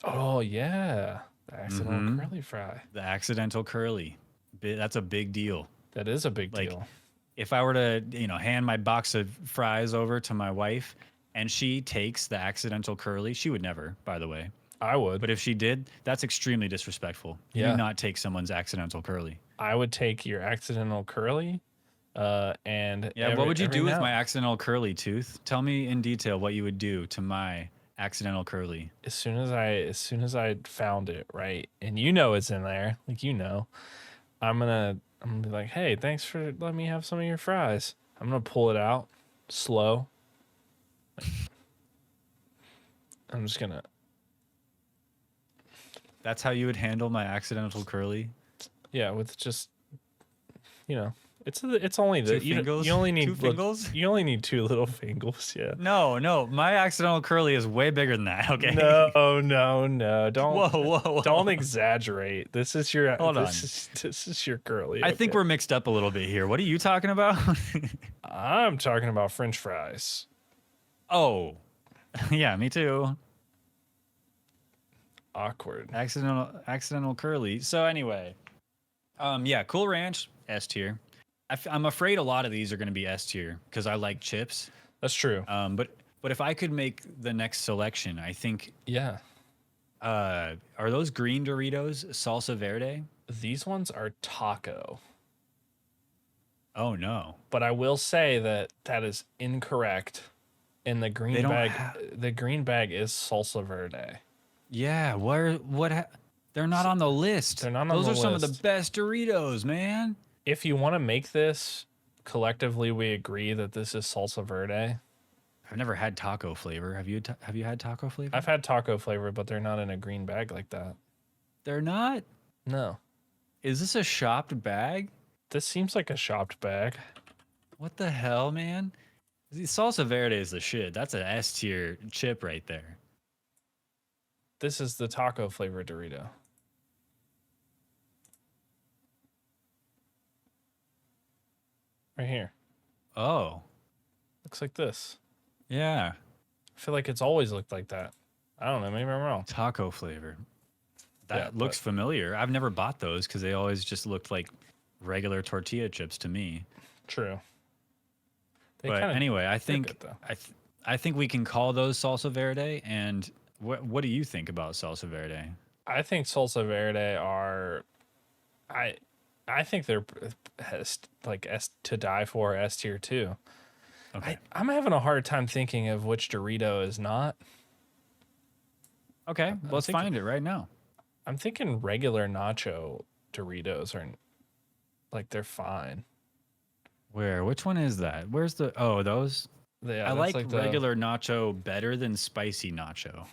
Oh yeah, the accidental Mhm. curly fry. The accidental curly. That's a big deal. That is a big Like, deal. If I were to, hand my box of fries over to my wife and she takes the accidental curly, she would never, by the way. I would, But if she did, that's extremely disrespectful. You Yeah. do not take someone's accidental curly. I would take your accidental curly, and Yeah, what would you every do with now- my accidental curly tooth? Tell me in detail what you would do to my accidental curly. As soon as I found it, right, and you know it's in there, like I'm gonna be like, hey, thanks for letting me have some of your fries. I'm gonna pull it out, slow. I'm just gonna. That's how you would handle my accidental curly? Yeah, with just, it's only Two the you fingers? you only Two need look, fingers? you only need two little fingers. Yeah. No, my accidental curly is way bigger than that. Okay. No. Don't Whoa. exaggerate. This is your Hold this on. is this is your girly. I think Okay. we're mixed up a little bit here. What are you talking about? I'm talking about French fries. Oh, yeah, me too. Awkward. Accidental curly. So anyway, yeah, Cool Ranch S tier. I'm afraid a lot of these are going to be S tier because I like chips. That's true. But if I could make the next selection, I think Yeah. are those green Doritos salsa verde? These ones are taco. Oh no. But I will say that is incorrect. In the They green don't bag, ha- the green bag is salsa verde. Yeah, they're not on the list. They're not on Those the are some of the list. best Doritos, man. If you want to make this, collectively we agree that this is salsa verde. I've never had taco flavor. Have you had taco flavor? I've had taco flavor, but they're not in a green bag like that. They're not? No. Is this a shopped bag? This seems like a shopped bag. What the hell, man? The salsa verde is the shit. That's an S tier chip right there. This is the taco flavored Dorito. Right here. Oh, Looks like this. yeah. I feel like it's always looked like that. I don't know. Maybe I'm wrong. Taco flavor. That Yeah, looks familiar. I've never bought those because they always just looked like regular tortilla chips to me. True. But anyway, I they're think good, though. I think we can call those salsa verde. And what do you think about salsa verde? I think salsa verde are, I think they're like S to die for, S tier too. Okay. I'm having a hard time thinking of which Dorito is not. Okay, let's thinking- find it right now. I'm thinking regular nacho Doritos are like they're fine. Where? Which one is that? Where's the? Oh, those. Yeah, I that's like the- regular nacho better than spicy nacho.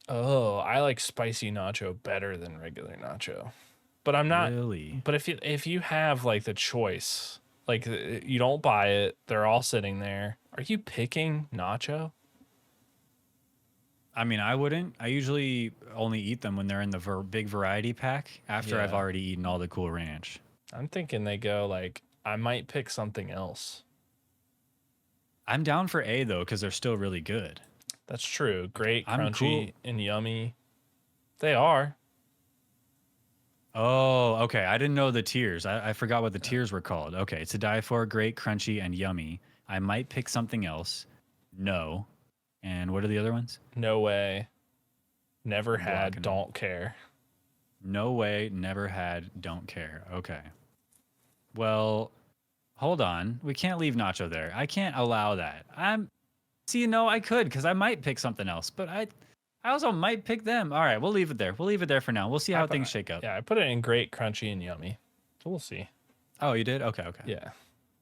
Oh, I like spicy nacho better than regular nacho. But I'm not. Really? But if you have like the choice, like you don't buy it, they're all sitting there. Are you picking nacho? I mean, I wouldn't. I usually only eat them when they're in the big variety pack after I've Yeah. already eaten all the Cool Ranch. I'm thinking they go like I might pick something else. I'm down for A though because they're still really good. That's true. Great, I'm crunchy, cool. and yummy. They are. Oh, okay. I didn't know the tiers. I forgot what the tiers were called. Okay, to die for, great, crunchy, and yummy. I might pick something else. No. And what are the other ones? No way. Never I'm had. blocking 'em. Don't care. No way, never had, don't care. Okay. Well, hold on. We can't leave nacho there. I can't allow that. I could because I might pick something else, but I also might pick them. All right, we'll leave it there. We'll leave it there for now. We'll see how things shake up. Yeah, I put it in great, crunchy, and yummy. So we'll see. Oh, you did? Okay. Yeah.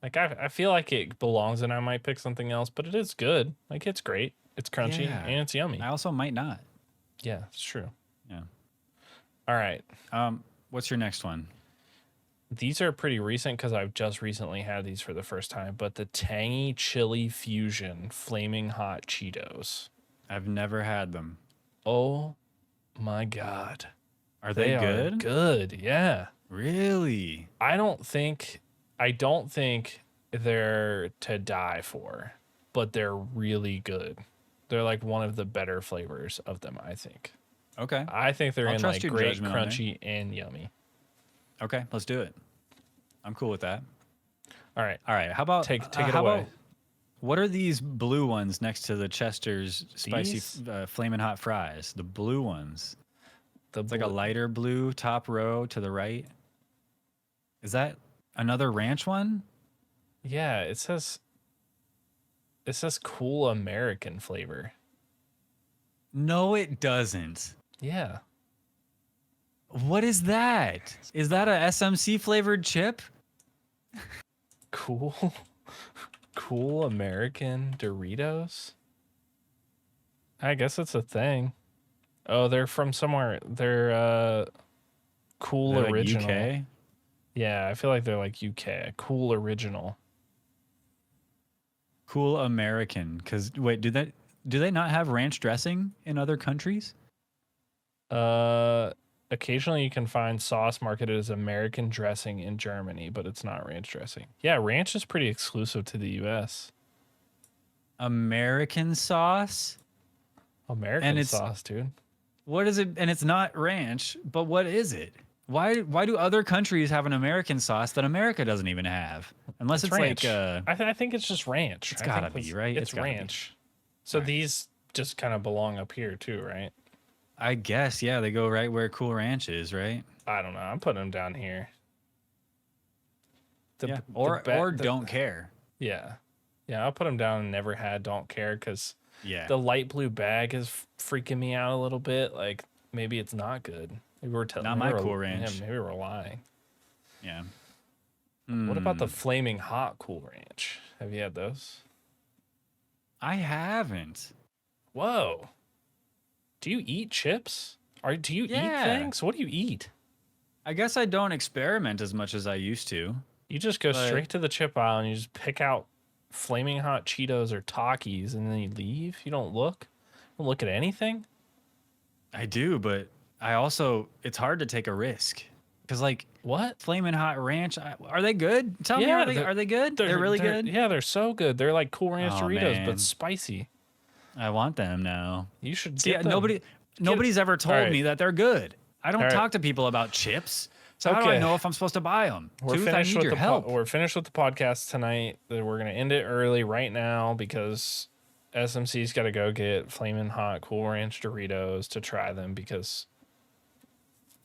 Like I feel like it belongs and I might pick something else, but it is good. Like it's great. It's crunchy Yeah. and it's yummy. I also might not. Yeah, it's true. Yeah. All right. What's your next one? These are pretty recent because I've just recently had these for the first time, but the tangy chili fusion flaming hot Cheetos. I've never had them. Oh my God. Are they good? Are good. Yeah. Really? I don't think they're to die for, but they're really good. They're like one of the better flavors of them, I think. Okay. I think they're I'll in trust like your great, judgment on there. crunchy, and yummy. Okay, let's do it. I'm cool with that. All right. All right. How about Take it how away. about- what are these blue ones next to the Chester's These? spicy flaming hot fries? The blue ones. The It's like a lighter blue top row to the right. Is that another ranch one? Yeah, it says cool American flavor. No, it doesn't. Yeah. What is that? Is that a SMC flavored chip? Cool. Cool American Doritos? I guess it's a thing. Oh, they're from somewhere. They're cool They're like original. UK? Yeah, I feel like they're like UK. Cool original. Cool American. Because wait, do they not have ranch dressing in other countries? Uh, Occasionally you can find sauce marketed as American dressing in Germany, but it's not ranch dressing. Yeah, ranch is pretty exclusive to the US. American sauce, and American it's sauce, dude. what is it? And it's not ranch, but what is it? Why do other countries have an American sauce that America doesn't even have? Unless it's ranch. like I think it's just ranch. it's I gotta think be, right? It's Gotta be. ranch. So All right. these just kind of belong up here too, right? I guess, yeah, they go right where Cool Ranch is, right? I don't know. I'm putting them down here. Yeah. Or don't care. Yeah. Yeah, I'll put them down and never had, don't care, because Yeah. the light blue bag is freaking me out a little bit. Like, maybe it's not good. Maybe we're telling Not my Cool Ranch. Yeah, maybe we're lying. Yeah. What about the Hmm. flaming hot Cool Ranch? Have you had those? I haven't. Whoa. Do you eat chips? Do you eat Yeah. things? What do you eat? I guess I don't experiment as much as I used to. You just go But- straight to the chip aisle and you just pick out flaming hot Cheetos or Takis and then you leave? You don't look? You don't look at anything? I do, but I also it's hard to take a risk. Cuz like What? Flamin' Hot Ranch, are they good? Tell me, Yeah, are they good? They're really good? Yeah, they're so good. They're like Cool Ranch Oh, Doritos, man. but spicy. I want them now. You should See, get them. nobody's ever told Alright. me that they're good. I don't Alright. talk to people about chips. So how do I Okay. know if I'm supposed to buy them? We're Tooth, I finished need with your help. we're finished with the podcast tonight. We're gonna end it early right now because SMC's got to go get Flamin' Hot Cool Ranch Doritos to try them because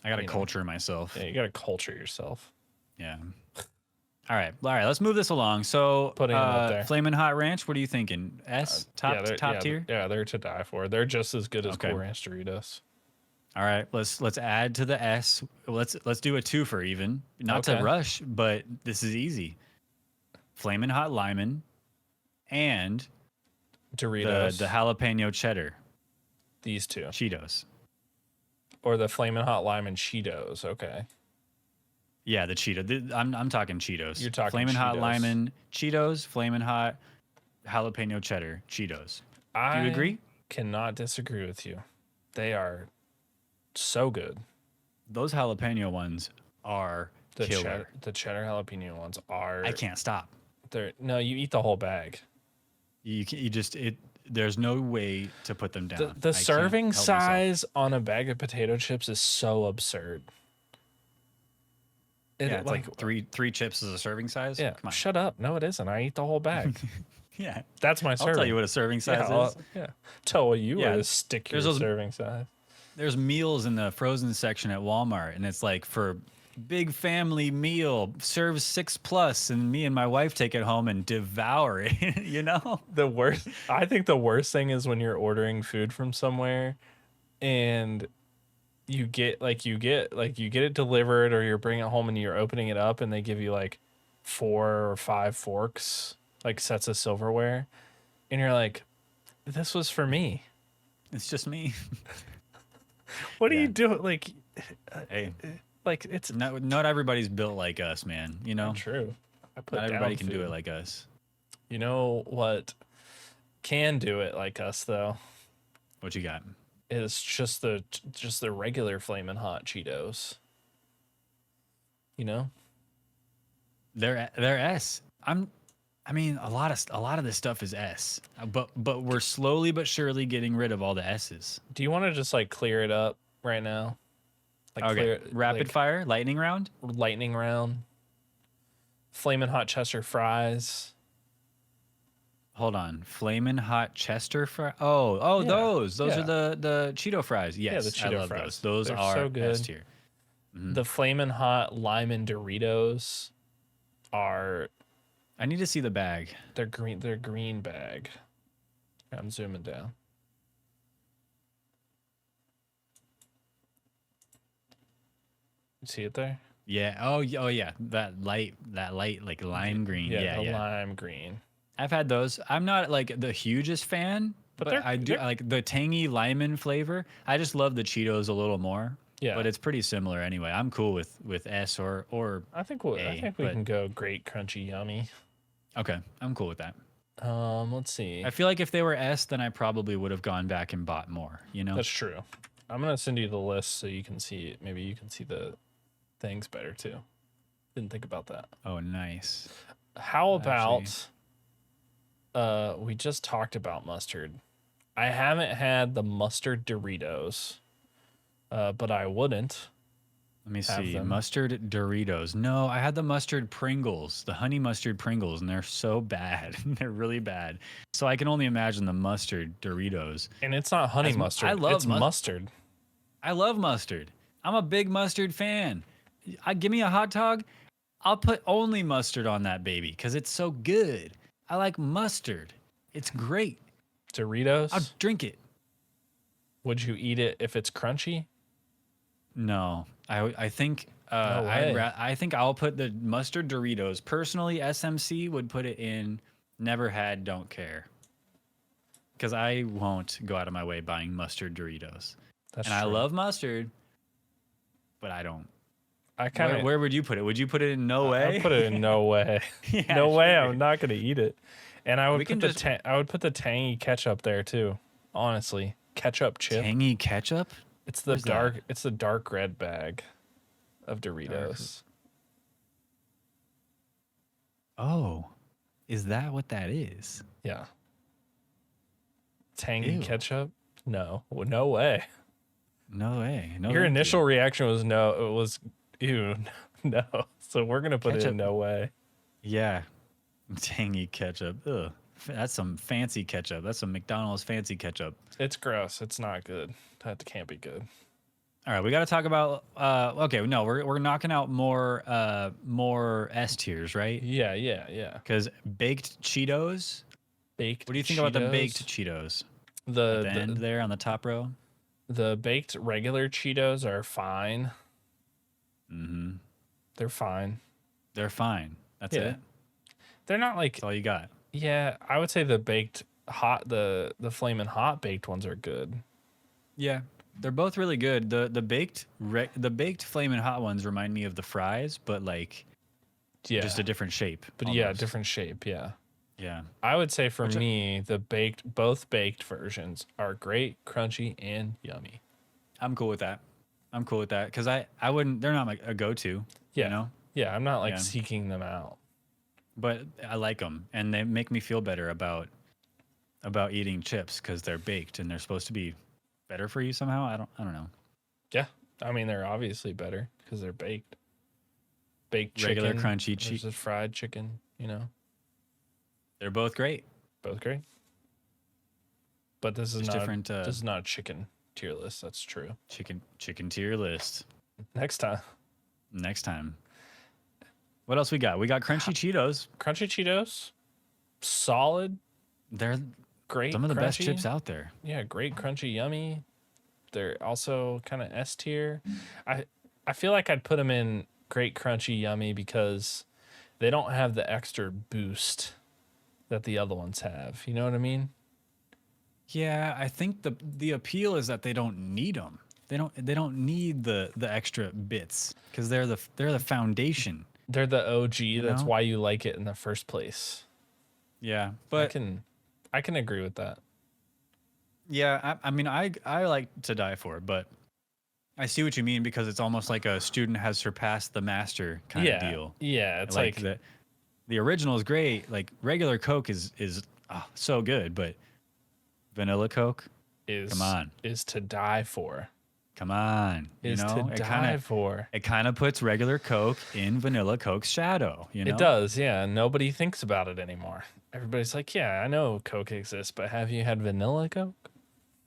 I got to you know. culture myself. yeah, you got to culture yourself. Yeah. All right. Let's move this along. So, Putting 'em up there. Flamin' Hot Ranch. What are you thinking? Top tier. Yeah, they're to die for. They're just as good as Okay. Cool Ranch Doritos. All right. Let's add to the S. Let's do a twofer even. Not Okay. to rush, but this is easy. Flamin' Hot Lyman, and Doritos. the jalapeno cheddar These two, Cheetos. or the Flamin' Hot Lime and Cheetos. Okay. Yeah, the Cheeto. I'm talking Cheetos. You're talking Flamin' Hot Cheetos. Lyman Cheetos. Flamin' Hot jalapeno cheddar Cheetos. I Do you agree? cannot disagree with you. They are so good. Those jalapeno ones are killer. The cheddar jalapeno ones are. I can't stop. No, you eat the whole bag. You just there's no way to put them down. I The can't serving help myself. size on a bag of potato chips is so absurd. Yeah, it's like three chips is a serving size. Yeah, Come on. shut up. No, it isn't. I eat the whole bag. Yeah. That's my I'll serving. tell you what a serving size yeah, is. yeah. Tell you Yeah, where to stick your there's those- serving size. There's meals in the frozen section at Walmart, and it's like for big family meal, serves 6+, and me and my wife take it home and devour it. You know? I think the worst thing is when you're ordering food from somewhere and you get it delivered or you're bringing it home and you're opening it up and they give you like 4 or 5 forks, like sets of silverware, and you're like, this was for me. It's just me. What are Yeah. you doing? Hey, Like it's not everybody's built like us, man. You know? not true. I put Not down everybody can do food. it like us. You know what can do it like us though What you got? is just the regular flaming hot Cheetos. You know? They're S. I mean, a lot of this stuff is S, but we're slowly but surely getting rid of all the S's. Do you want to just like clear it up right now? Like Okay, rapid like, fire, lightning round. lightning round. Flaming hot Chester fries. Hold on, flamin' hot Chester fry. Oh, Yeah, those yeah. are the Cheeto fries. Yes, the Cheeto I love fries. those. Those They're are so good. S tier. The flaming hot lime and Doritos are I need to see the bag. they're green bag. I'm zooming down. You see it there? Yeah. Oh, yeah. That light like lime green. Yeah, the yeah. lime green. I've had those. I'm not like the hugest fan, but they're- I do they're- like the tangy lemon flavor. I just love the Cheetos a little more. Yeah. but it's pretty similar anyway. I'm cool with S or I A, think we but can go great, crunchy, yummy. okay, I'm cool with that. Let's see. I feel like if they were S, then I probably would have gone back and bought more, you know? That's true. I'm gonna send you the list so you can see it. Maybe you can see the things better too. Didn't think about that. Oh, nice. How Actually, about we just talked about mustard. I haven't had the mustard Doritos, but I wouldn't let me have see. them. Mustard Doritos. No, I had the mustard Pringles, the honey mustard Pringles, and they're so bad. They're really bad. So I can only imagine the mustard Doritos. And it's not honey mustard. I love It's mustard. I love mustard. I'm a big mustard fan. Give me a hot dog. I'll put only mustard on that baby because it's so good. I like mustard. It's great. Doritos. I'll drink it. Would you eat it if it's crunchy? No, I think No way. I think I'll put the mustard Doritos. Personally, SMC would put it in never had, don't care. Because I won't go out of my way buying mustard Doritos. That's And I true. love mustard, but I don't. I kind of. Where would you put it? Would you put it in no way? I put it in no way. Yeah, No way. sure. I'm not gonna eat it. And I would We put can the I would put the tangy ketchup there too. Honestly, ketchup chip. Tangy ketchup? It's the Where's that? dark. It's the dark red bag of Doritos. Oh, is that what that is? Yeah. Tangy Ew. ketchup? No. No way. No way. No. Your thank you. initial reaction was no. It was ew. No. So we're gonna put it Ketchup. in no way. Yeah. Tangy ketchup. Ugh. That's some fancy ketchup. That's some McDonald's fancy ketchup. It's gross. It's not good. That can't be good. All right, we got to talk about. Okay, no, we're knocking out more S tiers, right? Yeah. Because baked Cheetos. Baked. What do you think about the Cheetos. baked Cheetos? At The the end there on the top row. the baked regular Cheetos are fine. Mm-hmm. They're fine. They're fine. That's Yeah. it. They're not like That's all you got. yeah. I would say the baked hot the flaming hot baked ones are good. Yeah, they're both really good. The baked flaming hot ones remind me of the fries, but like Yeah. just a different shape. but yeah, almost. different shape. Yeah. Yeah. I would say for Which I- me, both baked versions are great, crunchy, and yummy. I'm cool with that. I'm cool with that because I wouldn't. They're not a go-to. Yeah. You know, Yeah, I'm not like Yeah. seeking them out. but I like them and they make me feel better about eating chips because they're baked and they're supposed to be better for you somehow. I don't know. Yeah. I mean, they're obviously better because they're baked. Baked Regular chicken crunchy cheese. versus fried chicken, They're both great. both great. But this is Just not different, this is not a chicken tier list. That's true. Chicken tier list Next time, next time. What else we got? We got crunchy Cheetos. crunchy Cheetos, solid, They're great. some of the best crunchy. chips out there. Yeah, great, crunchy, yummy. They're also kind of S tier. I feel like I'd put them in great, crunchy, yummy because they don't have the extra boost that the other ones have. You know what I mean? Yeah, I think the appeal is that they don't need them. They don't need the extra bits because they're the foundation. They're the OG. That's know? why you like it in the first place. Yeah, I but can agree with that. yeah, I mean I like to die for it, but I see what you mean because it's almost like a student has surpassed the master kind Yeah, of deal. yeah. It's like the original is great. Like regular Coke is so good, but vanilla Coke, come on. is to die for. come on, Is you know, to die for. it kind of puts regular Coke in vanilla Coke's shadow. You know, It does, yeah. Nobody thinks about it anymore. Everybody's like, yeah, I know Coke exists, but have you had vanilla Coke?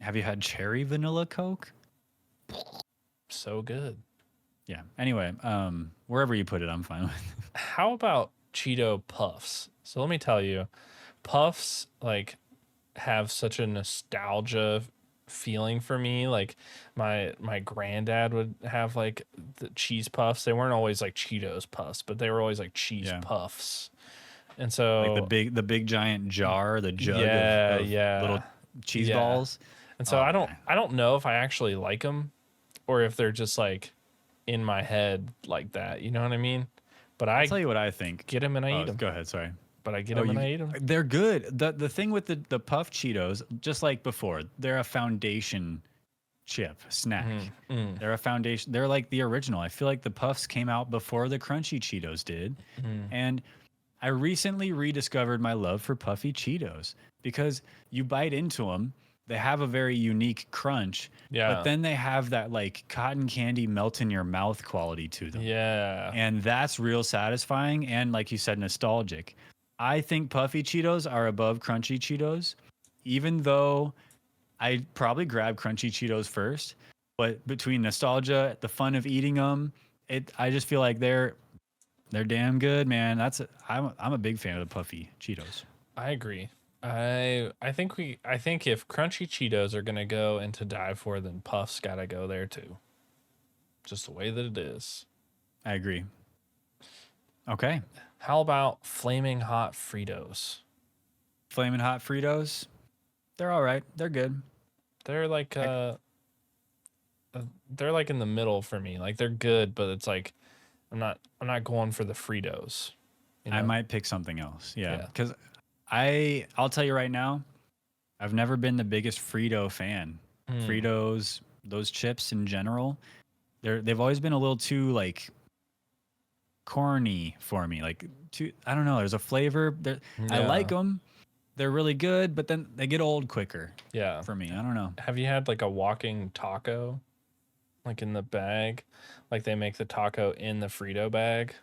Have you had cherry vanilla Coke? So good. Yeah. Anyway, wherever you put it, I'm fine with. How about Cheeto Puffs? So let me tell you, Puffs like have such a nostalgia feeling for me. Like my granddad would have like the cheese puffs. They weren't always like Cheetos puffs, but they were always like cheese Yeah. puffs. And so Like the big giant jar, the jug Yeah, of yeah. little cheese Yeah. balls. And so Oh, I man. don't know if I actually like them, or if they're just like in my head like that. You know what I mean? But I'll I tell you what I think. get them and I eat them. Go ahead. Sorry. But I get them and I eat them. They're good. The thing with the puff Cheetos, just like before, they're a foundation chip snack. They're a foundation. They're like the original. I feel like the puffs came out before the crunchy Cheetos did. And I recently rediscovered my love for puffy Cheetos because you bite into them, they have a very unique crunch, but then they have that like cotton candy melt in your mouth quality to them. Yeah. And that's real satisfying and, like you said, nostalgic. I think puffy Cheetos are above crunchy Cheetos, even though I'd probably grab crunchy Cheetos first. But between nostalgia, the fun of eating them, I just feel like they're damn good, man. I'm a big fan of the puffy Cheetos. I agree. I think if crunchy Cheetos are gonna go into die for, then Puffs gotta go there too. Just the way that it is. I agree. Okay. How about flaming hot Fritos? Flaming hot Fritos. They're all right. They're good. They're like they're like in the middle for me. Like they're good, but it's like I'm not going for the Fritos. You know? I might pick something else. Yeah. Because I'll tell you right now, I've never been the biggest Frito fan. Fritos, those chips in general, they've always been a little too like corny for me. Like I don't know. There's a flavor. I like them. They're really good, but then they get old quicker. Yeah. For me, I don't know. Have you had like a walking taco, like in the bag, like they make the taco in the Frito bag?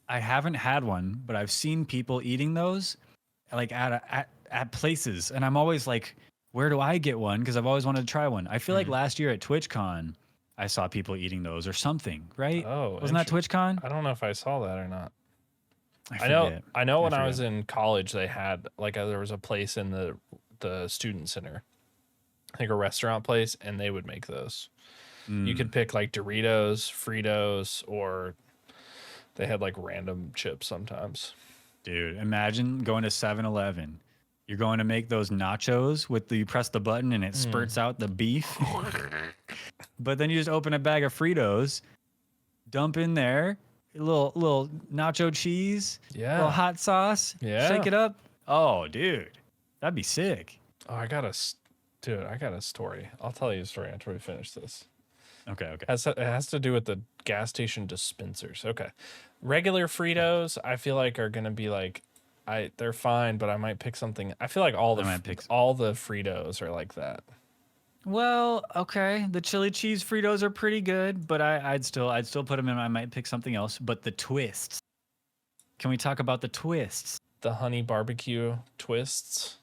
I haven't had one, but I've seen people eating those, like at places, and I'm always like, where do I get one? Because I've always wanted to try one. I feel like last year at TwitchCon, I saw people eating those or something, right? Oh, wasn't that TwitchCon? I don't know if I saw that or not. I know. When I was in college, they had like there was a place in the student center, like a restaurant place, and they would make those. You could pick like Doritos, Fritos, or they had like random chips sometimes. Dude, imagine going to 7-Eleven. You're going to make those nachos you press the button and it spurts out the beef. But then you just open a bag of Fritos, dump in there, a little nacho cheese, a little hot sauce, shake it up. Oh, dude, that'd be sick. Oh, I got a story. I'll tell you a story after we finish this. Okay. It has to do with the gas station dispensers. Okay. Regular Fritos, I feel like are going to be like, they're fine, but I might pick something. I feel like all the Fritos are like that. Well, okay. The chili cheese Fritos are pretty good, but I'd still put them in. I might pick something else. But the twists. Can we talk about the twists? The honey barbecue twists.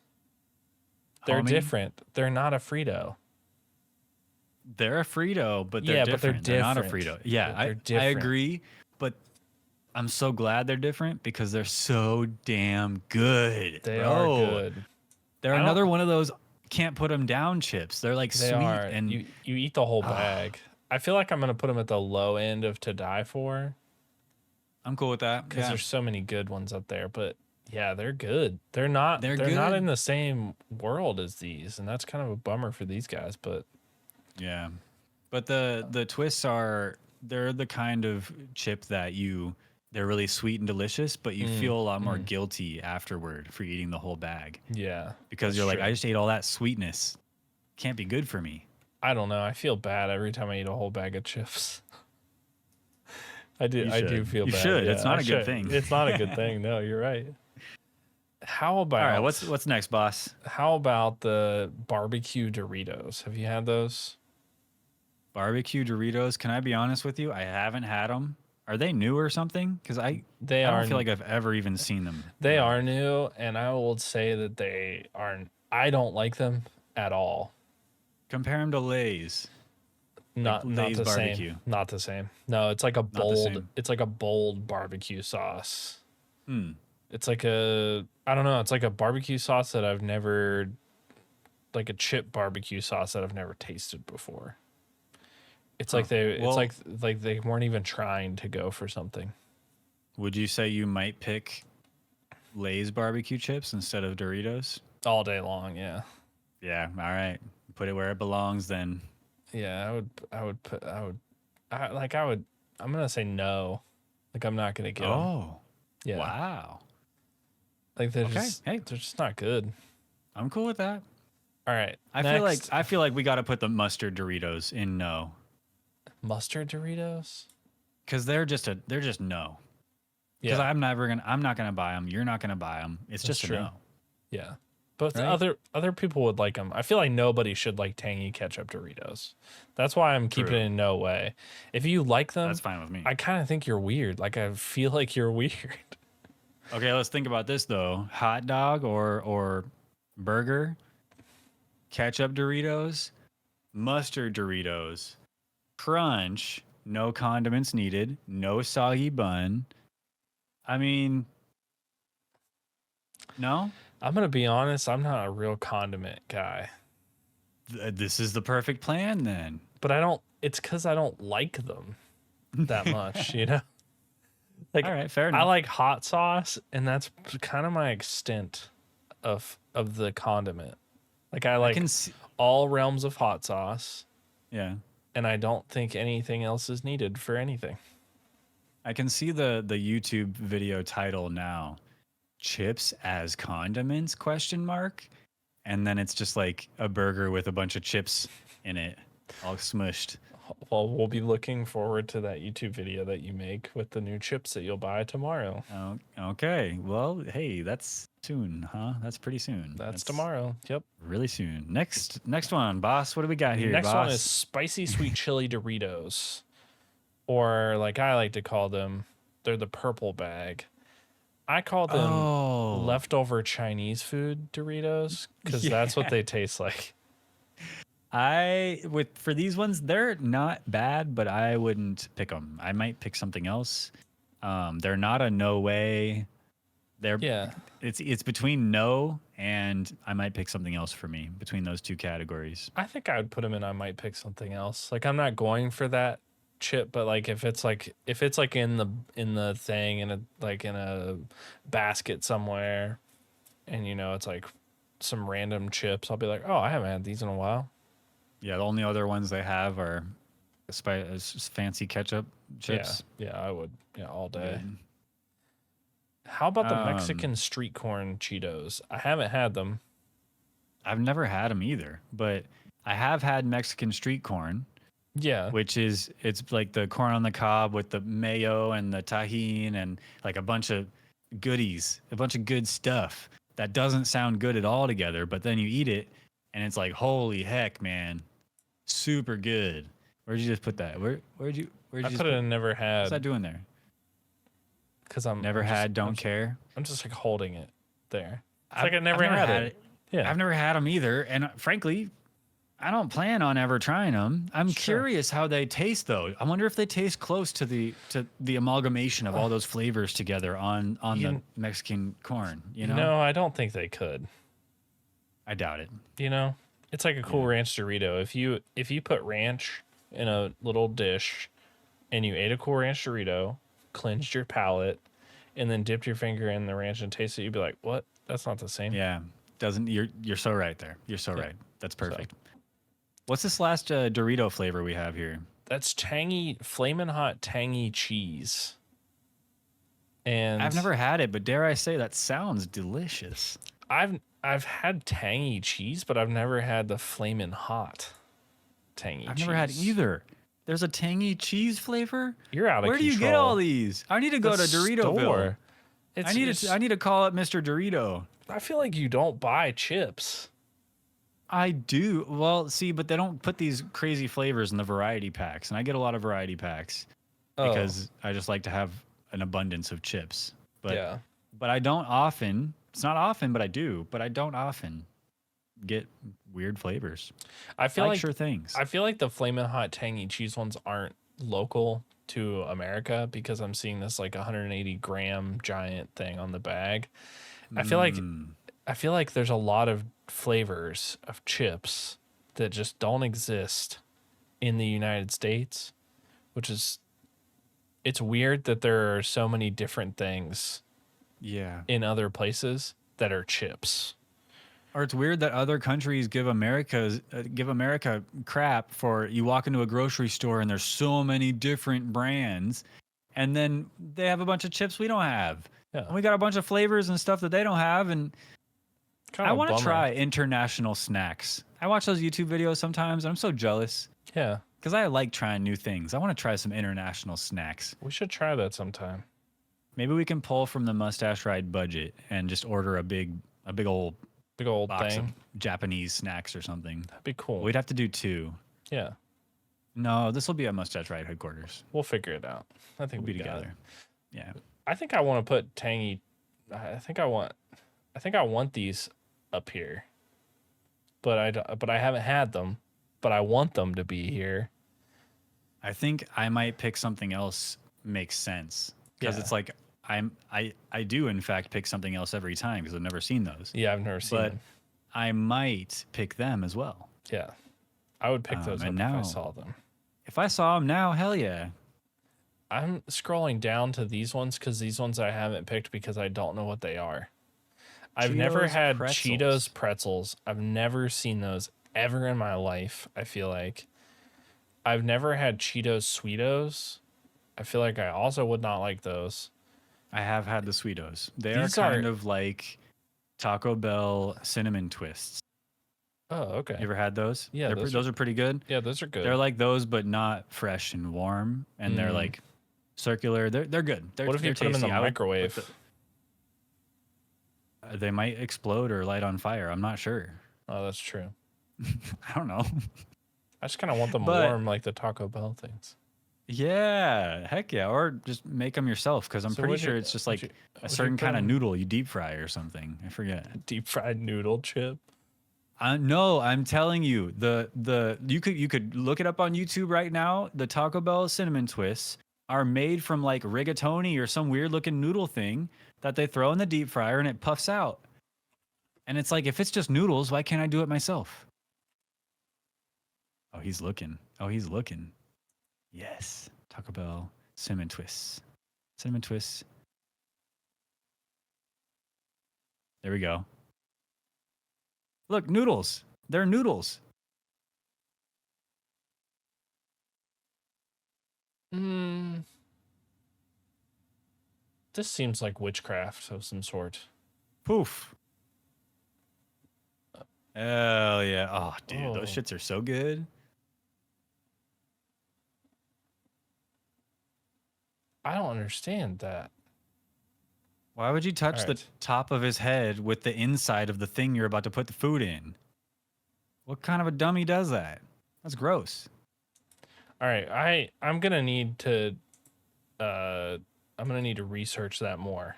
They're different. They're not a Frito. They're a Frito, but they're different. They're not a Frito. Yeah, I agree. But I'm so glad they're different because they're so damn good. They are good. They're another one of those can't put them down chips. They're like sweet and you eat the whole bag. I feel like I'm gonna put them at the low end of to die for. I'm cool with that because there's so many good ones up there. But yeah, they're good. They're not in the same world as these, and that's kind of a bummer for these guys. But yeah, but the twists they're the kind of chip that they're really sweet and delicious, but you feel a lot more guilty afterward for eating the whole bag. Yeah. Because you're like, I just ate all that sweetness. Can't be good for me. I don't know. I feel bad every time I eat a whole bag of chips. I do feel bad. You should. Yeah, it's not a good thing. It's not a good thing. No, you're right. How about... All right, what's next, boss? How about the barbecue Doritos? Have you had those? Barbecue Doritos? Can I be honest with you? I haven't had them. Are they new or something? Because I don't feel like I've ever even seen them. They are new, and I will say that they aren't. I don't like them at all. Compare them to Lay's. Not Lay's the barbecue. same. Not the same. No, it's like a bold. It's like a bold barbecue sauce. It's like I don't know. It's like a barbecue sauce that I've never, like a chip barbecue sauce that I've never tasted before. It's like it's like they weren't even trying to go for something. Would you say you might pick Lay's barbecue chips instead of Doritos? All day long, yeah. Yeah, all right. Put it where it belongs then. Yeah, I would, I'm gonna say no. Like I'm not gonna get them. Oh, Yeah. wow. Like Okay. Hey, they're just not good. I'm cool with that. All right. I Next, feel like we got to put the mustard Doritos in no, mustard Doritos. because they're just no. Because Yeah, I'm not gonna buy them. You're not gonna buy them. It's that's just a true. no, Yeah. But the right? other people would like them. I feel like nobody should like tangy ketchup Doritos. That's why I'm keeping True. it in no way. If you like That's them, fine with me. I kind of think you're weird. Like I feel like you're weird. Okay, let's think about this though. Hot dog or burger, ketchup Doritos, mustard Doritos, crunch, no condiments needed, no soggy bun. I mean, no. I'm gonna be honest. I'm not a real condiment guy, This is the perfect plan then. but I don't. It's because I don't like them that much. You know, like All right, fair I enough. like hot sauce, and that's kind of my extent of the condiment. Like I I like can see. all realms of hot sauce, Yeah, and I don't think anything else is needed for anything. I can see the YouTube video title now. Chips as condiments? Question mark. And then it's just like a burger with a bunch of chips in it, all smushed. Well, we'll be looking forward to that YouTube video that you make with the new chips that you'll buy tomorrow. Oh, okay. Well, hey, that's soon, huh? That's pretty soon. That's tomorrow. Yep. really soon. Next one, boss. What do we got here, Next one is boss? spicy sweet chili Doritos, or like I like to call them, they're the purple bag. I call them Oh, leftover Chinese food Doritos because that's what yeah. they taste like. I with for these ones, they're not bad, but I wouldn't pick them. I might pick something else. They're not a no way. They're Yeah, it's between no and I might pick something else for me between those two categories. I think I would put them in. I might pick something else. Like I'm not going for that chip, but like if it's like in the thing in a like in a basket somewhere, and you know it's like some random chips, I'll be like, oh, I haven't had these in a while. Yeah, the only other ones they have are fancy ketchup chips. Yeah, I would. Yeah, all day. Good. How about the Um, Mexican street corn Cheetos? I haven't had them. I've never had them either, but I have had Mexican street corn, Yeah, which is it's like the corn on the cob with the mayo and the tahine and like a bunch of goodies, a bunch of good stuff that doesn't sound good at all together, but then you eat it and it's like holy heck, man, super good. Where'd you just put that? Where'd I you just put it put? in never What's that had doing there? because Never had, don't care. I'm just like holding it there. It's I've, like I I've never never had had it. it. Yeah, I've never had them either, and frankly, I don't plan on ever trying them. I'm sure. curious how they taste, though. I wonder if they taste close to the amalgamation of all those flavors together on the You, Mexican corn. You you know, know, I don't think they could. I doubt it. You know, it's like a cool Yeah. ranch Dorito. If you put ranch in a little dish and you ate a cool ranch Dorito, cleansed your palate, and then dipped your finger in the ranch and tasted it, you'd be like, "What? That's not the same." Yeah, doesn't you're so right there. You're so Yeah. right. That's perfect. What's this last Dorito flavor we have here? That's tangy, flamin' hot tangy cheese. And I've never had it, but dare I say that sounds delicious. I've had tangy cheese, but I've never had the flamin' hot tangy I've cheese. never had either. There's a tangy cheese flavor. You're out of Where do control. you get all these? I need to go The to Doritoville. store. I need to call up Mr. Dorito. I feel like you don't buy chips. I do. Well, see, but they don't put these crazy flavors in the variety packs, and I get a lot of variety packs Oh, because I just like to have an abundance of chips. But yeah. but I don't often. It's not often, but I do. But I don't often get weird flavors. I feel like like sure things. I feel like the flamin' hot tangy cheese ones aren't local to America because I'm seeing this like 180-gram giant thing on the bag. I feel like Mm, I feel like there's a lot of flavors of chips that just don't exist in the United States, which is it's weird that there are so many different things yeah. in other places that are chips. Or it's weird that other countries give America crap for you walk into a grocery store and there's so many different brands, and then they have a bunch of chips we don't have, Yeah. and we got a bunch of flavors and stuff that they don't have. And Kind I of a want to bummer. try international snacks. I watch those YouTube videos sometimes, and I'm so jealous Yeah. because I like trying new things. I want to try some international snacks. We should try that sometime. Maybe we can pull from the Mustache Ride budget and just order a big old Big old box thing. of Japanese snacks or something. That'd be cool. We'd have to do 2. Yeah. No, this will be at Mustache Ride headquarters. We'll figure it out. I think We'll we be got together. it. Yeah. I think I want to put tangy. I think I want these up here. But I haven't had them. But I want them to be here. I think I might pick something else makes sense because Yeah. it's like I do in fact pick something else every time because I've never seen those. Yeah, I've never seen But them. I might pick them as well. Yeah. I would pick those up and if I now- saw them. If I saw them now, hell yeah. I'm scrolling down to these ones because these ones I haven't picked because I don't know what they are. I've never Cheetos had pretzels. Cheetos pretzels. I've never seen those ever in my life, I feel like. I've never had Cheetos Sweetos. I feel like I also would not like those. I have had the Sweetos. They These are kind are- of like Taco Bell cinnamon twists. Oh, okay. You ever had those? Yeah, those those are pretty good. Yeah, those are good. They're like those, but not fresh and warm, and they're Mm. like circular. They're good. They're, what if you they're put them in tasty. the I would microwave? put they might explode or light on fire. I'm not sure. Oh, that's true. I don't know. I just kind of want them But- warm like the Taco Bell things. Yeah, heck yeah. Or just make them yourself because I'm So pretty what'd sure you- it's just what'd like you- a what'd you certain put kind of in? noodle you deep fry or something. I forget. Deep fried noodle chip. No, I'm telling you, you could look it up on YouTube right now. The Taco Bell cinnamon twists are made from like rigatoni or some weird looking noodle thing that they throw in the deep fryer and it puffs out. And it's like, if it's just noodles, why can't I do it myself? Oh, he's looking. Yes, Taco Bell cinnamon twists. Cinnamon twists. There we go. Look, noodles. They're noodles. This seems like witchcraft of some sort. Poof. Hell yeah. Oh, dude, Oh. those shits are so good. I don't understand that. Why would you touch the Alright. top of his head with the inside of the thing you're about to put the food in? What kind of a dummy does that? That's gross. All right, I'm gonna need to research that more.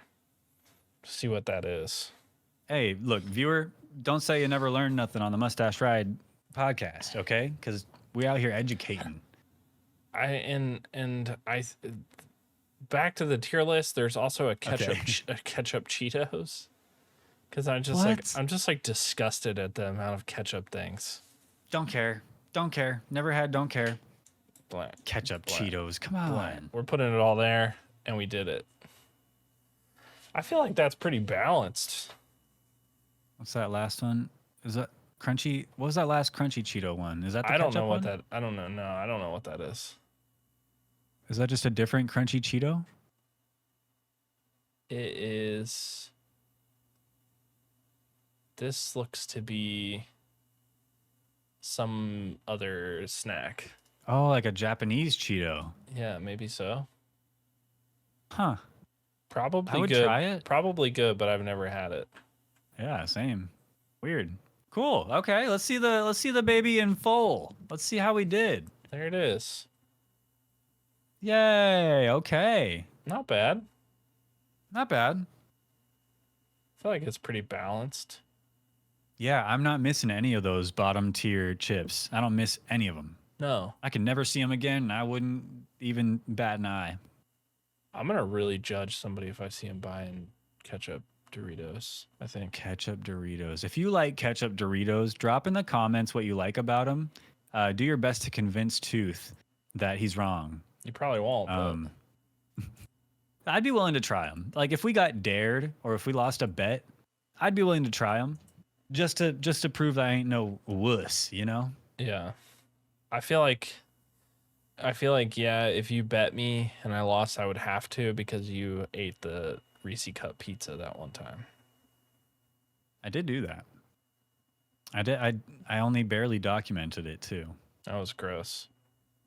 See what that is. Hey, look, viewer, don't say you never learned nothing on the Mustache Ride podcast, okay? Because we out here educating. Back to the tier list. There's also a ketchup Okay. a ketchup Cheetos. Because I'm just like disgusted at the amount of ketchup things. Don't care. Don't care. Never had, don't care. Blank. Ketchup Blank. Cheetos. Come on. Blank. We're putting it all there, and we did it. I feel like that's pretty balanced. What's that last one? Is that crunchy? What was that last crunchy Cheeto one? Is that the I don't ketchup know what one? that. I don't know. No, I don't know what that is. Is that just a different crunchy Cheeto? It is. This looks to be some other snack. Oh, like a Japanese Cheeto. Yeah, maybe so. Huh. Probably I would good. try it. Probably good, but I've never had it. Yeah, same. Weird. Cool. Okay, let's see the baby in full. Let's see how we did. There it is. Yay. Okay. Not bad. Not bad. I feel like it's pretty balanced. Yeah, I'm not missing any of those bottom tier chips. I don't miss any of them. No, I can never see them again, and I wouldn't even bat an eye. I'm gonna really judge somebody if I see him buying ketchup Doritos. I think. Ketchup Doritos. If you like ketchup Doritos, drop in the comments what you like about them. Do your best to convince Tooth that he's wrong. You probably won't. But I'd be willing to try them. Like if we got dared or if we lost a bet, I'd be willing to try them. just to prove that I ain't no wuss, you know? Yeah. I feel like yeah, if you bet me and I lost, I would have to because you ate the Reese cup pizza that one time. I did do that. I did. I only barely documented it too. That was gross.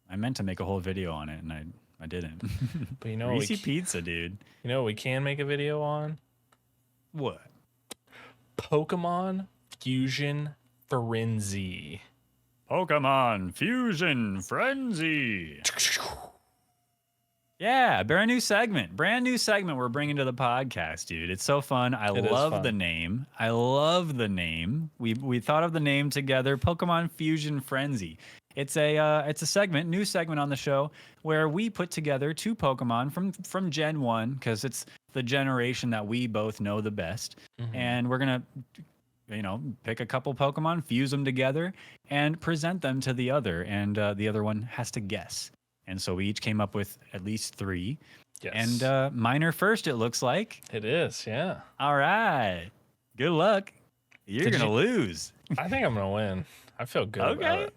I meant to make a whole video on it, and I didn't. But you know Reese pizza, dude. You know what we can make a video on? What? Pokemon Fusion Frenzy. Pokemon Fusion Frenzy. Yeah, brand new segment. Brand new segment we're bringing to the podcast, dude. It's so fun. I love the name. I love the name. We thought of the name together. Pokemon Fusion Frenzy. It's a segment, new segment on the show where we put together two Pokemon from Gen 1 because it's the generation that we both know the best. Mm-hmm. And we're going to pick a couple Pokemon, fuse them together, and present them to the other. And the other one has to guess. And so we each came up with at least 3. Yes. And mine are first, it looks like. It is, yeah. All right. Good luck. You're going to lose. I think I'm going to win. I feel good about it.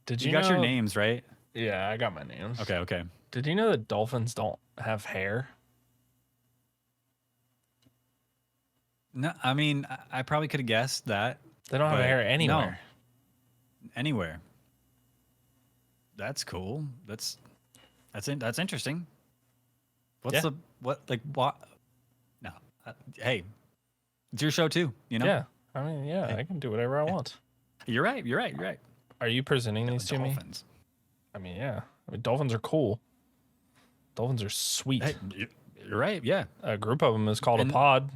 Did you got your names, right? Yeah, I got my names. Okay. Did you know that dolphins don't have hair? No, I mean, I probably could have guessed that. They don't have hair anywhere. No. Anywhere. That's cool. That's interesting. What's what? No. Hey, it's your show too, you know? Yeah. I mean, yeah, hey. I can do whatever I want. You're right. Are you presenting these to me? I mean, yeah. I mean, dolphins are cool. Dolphins are sweet. Hey, you're right, yeah. A group of them is called a pod.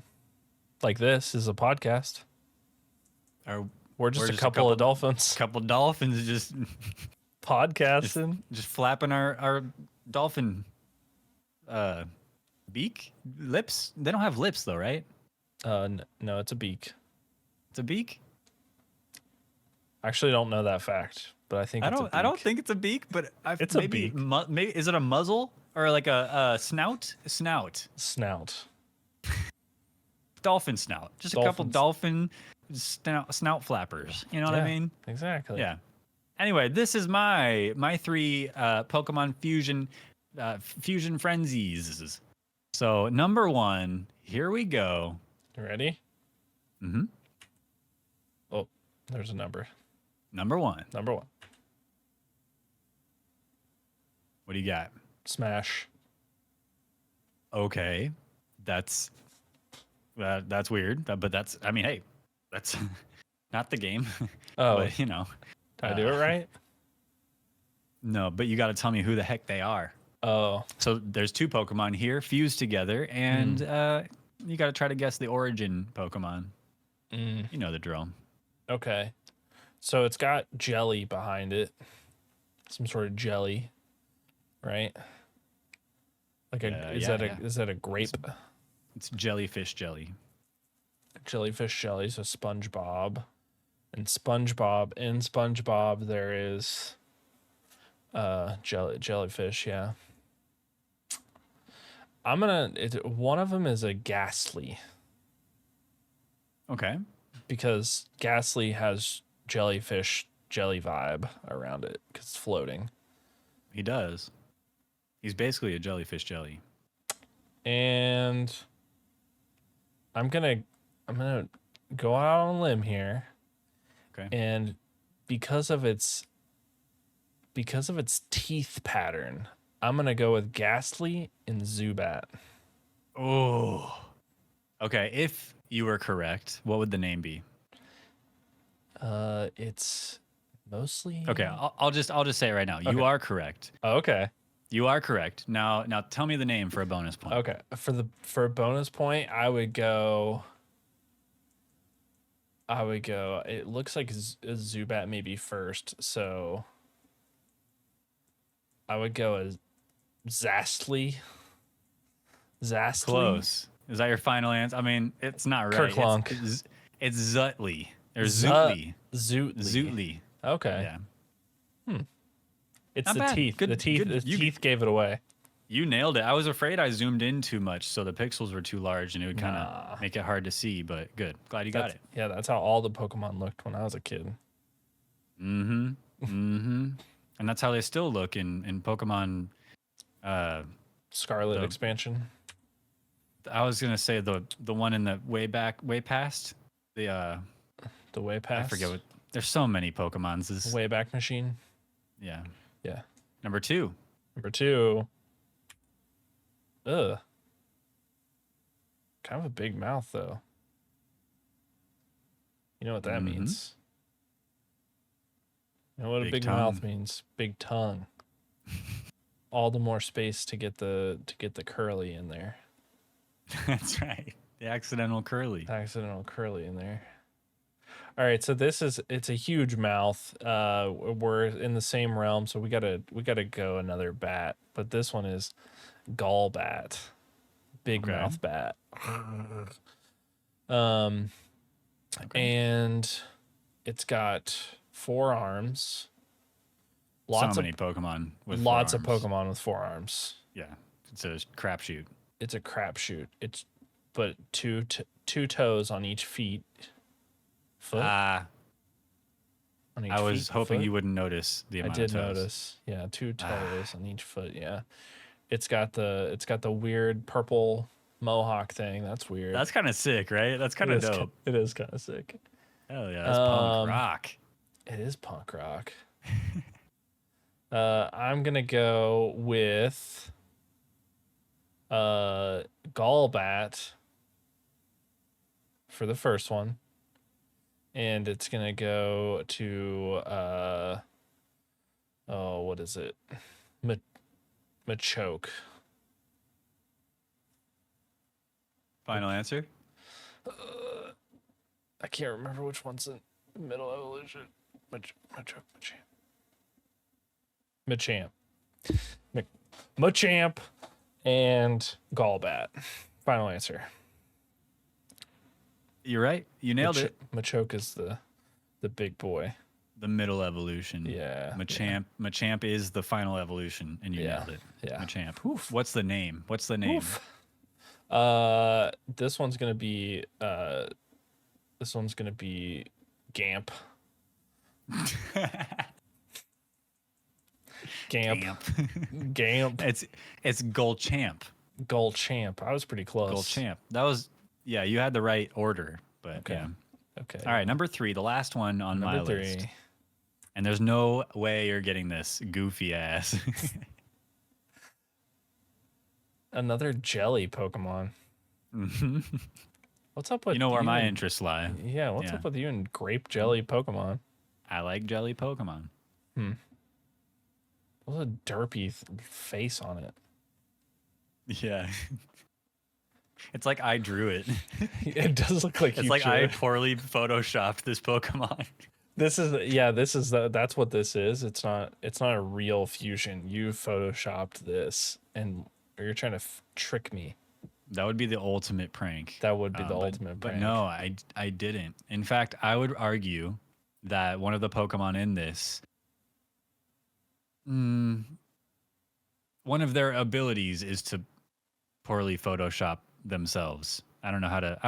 Like this is a podcast. We're just a couple of dolphins. Couple dolphins just podcasting. Just flapping our dolphin beak? Lips? They don't have lips though, right? No, it's a beak. It's a beak? I actually don't know that fact, but I think it's a beak. I don't think it's a beak, but it's a beak. Maybe is it a muzzle or like a snout? Snout. Dolphin snout. Just a couple dolphin snout flappers. You know what I mean? Exactly. Yeah. Anyway, this is my 3 Pokemon Fusion Frenzies. So number 1, here we go. You ready? Mm-hmm. Oh, there's a number. Number 1. What do you got? Smash. Okay, that's weird. But that's, I mean, hey, that's not the game. Oh, but, did I do it right? No, but you got to tell me who the heck they are. Oh, so there's 2 Pokemon here fused together, and you got to try to guess the origin Pokemon. You know the drill. Okay. So it's got jelly behind it. Some sort of jelly, right? Like is that a grape? It's jellyfish jelly. Jellyfish jelly, so SpongeBob. And SpongeBob there is jellyfish, yeah. One of them is a Ghastly. Okay. Because Ghastly has jellyfish jelly vibe around it because it's floating. He does. He's basically a jellyfish jelly. And I'm gonna go out on a limb here. Okay. And because of its teeth pattern, I'm gonna go with Ghastly and Zubat. Oh. Okay, if you were correct, what would the name be? It's mostly. Okay, I'll just say it right now. You are correct. Oh, okay. You are correct. Now tell me the name for a bonus point. Okay. For a bonus point, I would go. It looks like Zubat maybe first, so I would go as Zastly. Close. Is that your final answer? I mean, it's not right. Kerklunk. It's Zutly. Or Zootly. Zootly. Okay. Yeah. It's not the bad. teeth. Good, the teeth. good. The teeth gave it away. You nailed it. I was afraid I zoomed in too much, so the pixels were too large, and it would kind of Nah. make it hard to see. But good, glad you got it. Yeah, that's how all the Pokemon looked when I was a kid. Mm-hmm. Mm-hmm. And that's how they still look in Pokemon. Scarlet The expansion. I was gonna say the one in the way past. The way I past. forget what. There's so many Pokemons. This Wayback Machine. yeah. Yeah. Number 2. Number 2. Ugh. Kind of a big mouth though. You know what that means? You know what a big mouth means? Big tongue. All the more space to get the curly in there. That's right. The accidental curly. Accidental curly in there. All right, so it's a huge mouth. We're in the same realm, so we gotta go another bat. But this one is Gallbat, big mouth bat. And it's got 4 arms. So many Pokemon with lots 4 of arms. Pokemon with 4 arms. Yeah, it's a crapshoot. It's a crapshoot. But two toes on each foot. I was hoping you wouldn't notice the amount of toes. I did notice. Yeah, 2 toes on each foot. Yeah, it's got the weird purple mohawk thing. That's weird. That's kind of sick, right? That's kind of dope. It is kind of sick. Hell yeah, that's punk rock. It is punk rock. I'm gonna go with Gallbat for the first one. And it's gonna go to what is it? Machoke. Final answer? I can't remember which one's in middle evolution. Machamp. Machamp and Gallbat. Final answer. You're right. You nailed it. Machoke is the big boy. The middle evolution. Yeah. Machamp is the final evolution, and you nailed it. Yeah. Machamp. Oof. What's the name? Oof. This one's gonna be Gamp. Gamp. It's Golchamp. Golchamp. I was pretty close. Golchamp. That was you had the right order, but okay. Yeah. Okay. All right, number 3, the last one on my list. And there's no way you're getting this, goofy ass. Another jelly Pokemon. What's up with you? Know where my interests lie. Yeah, what's up with you and grape jelly Pokemon? I like jelly Pokemon. What's a derpy face on it? Yeah. It's like I drew it. It does look like it's like I poorly photoshopped this Pokemon. That's what this is. It's not a real fusion. You photoshopped this and you're trying to trick me. That would be the ultimate prank. That would be the ultimate prank. But no, I didn't. In fact, I would argue that one of the Pokemon in this one of their abilities is to poorly Photoshop themselves. I don't know how to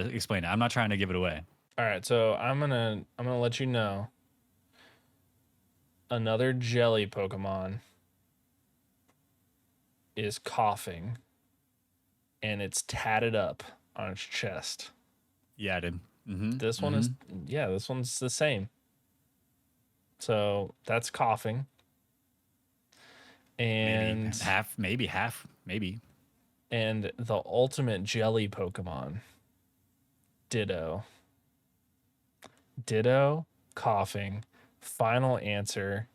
explain it. I'm not trying to give it away. All right, so I'm gonna let you know. Another jelly Pokemon is coughing, and it's tatted up on its chest. Yeah, I did. Mm-hmm. This one is this one's the same. So that's coughing. And maybe half. And the ultimate jelly Pokemon, Ditto, coughing. Final answer.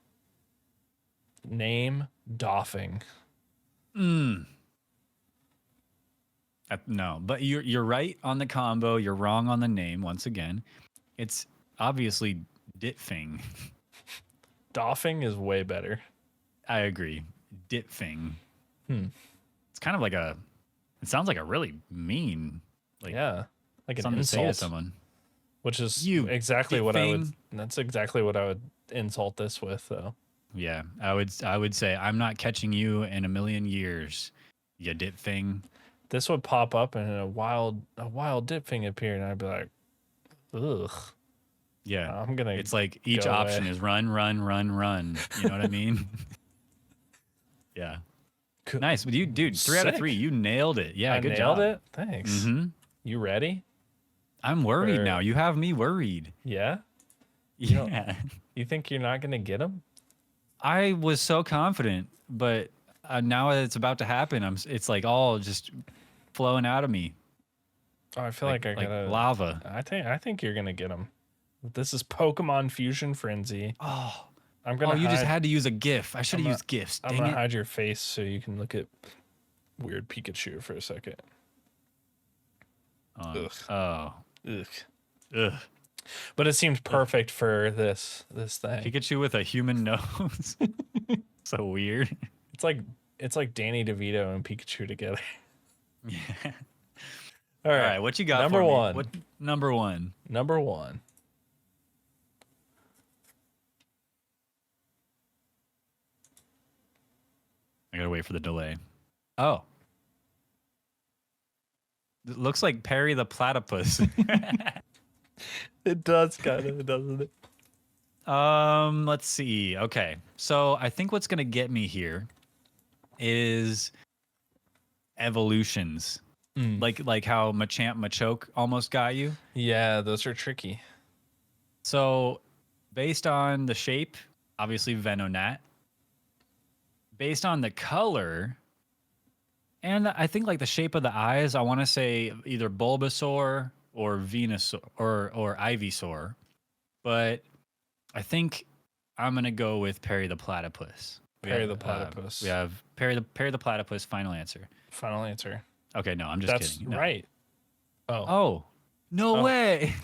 Name, Doffing. No, but you're right on the combo. You're wrong on the name once again. It's obviously Ditfing. Doffing is way better. I agree. Ditfing. It's kind of like it sounds like a really mean, like an something insult to say to someone. Which is You exactly Ditfing. what I would. That's exactly what I would insult this with, though. Yeah, I would say I'm not catching you in a million years, you dip thing. This would pop up and a wild dip thing appeared, and I'd be like, ugh, Yeah. I'm gonna It's like each go option away. is run, run, run, run. You know what I mean? Yeah. Nice. With you, dude, 3 out of 3. Sick. You nailed it. Yeah, I good nailed job. it. Thanks. Mm-hmm. You ready? I'm worried Or now. You have me worried. yeah? don't- Yeah. You think you're not gonna get them? I was so confident, but now that it's about to happen, it's like all just flowing out of me Oh, I feel like I like gotta. lava. I think you're gonna get them. This is Pokemon Fusion Frenzy. Oh, I'm gonna. you just hide, had to use a GIF. I should have used GIFs. I'm Dang gonna it. hide your face so you can look at weird Pikachu for a second. Ugh. Oh. Ugh. Ugh. But it seems perfect for this thing. Pikachu with a human nose. So weird. It's like Danny DeVito and Pikachu together. Yeah. All All right. right, what you got Number for me? one. What number one? Number one. I gotta wait for the delay. Oh. It looks like Perry the Platypus. It does kind of, doesn't it? Let's see. Okay. So I think what's gonna get me here is evolutions. Like how Machamp Machoke almost got you. Yeah, those are tricky. So based on the shape, obviously Venonat. Based on the color, and I think like the shape of the eyes, I want to say either Bulbasaur or Venusaur or Ivysaur. But I think I'm gonna go with Perry the Platypus. Perry the Platypus. We have Perry the Platypus. Final answer. Final answer. Okay, no, I'm just That's kidding. No. right. Oh. Oh, no Oh. way!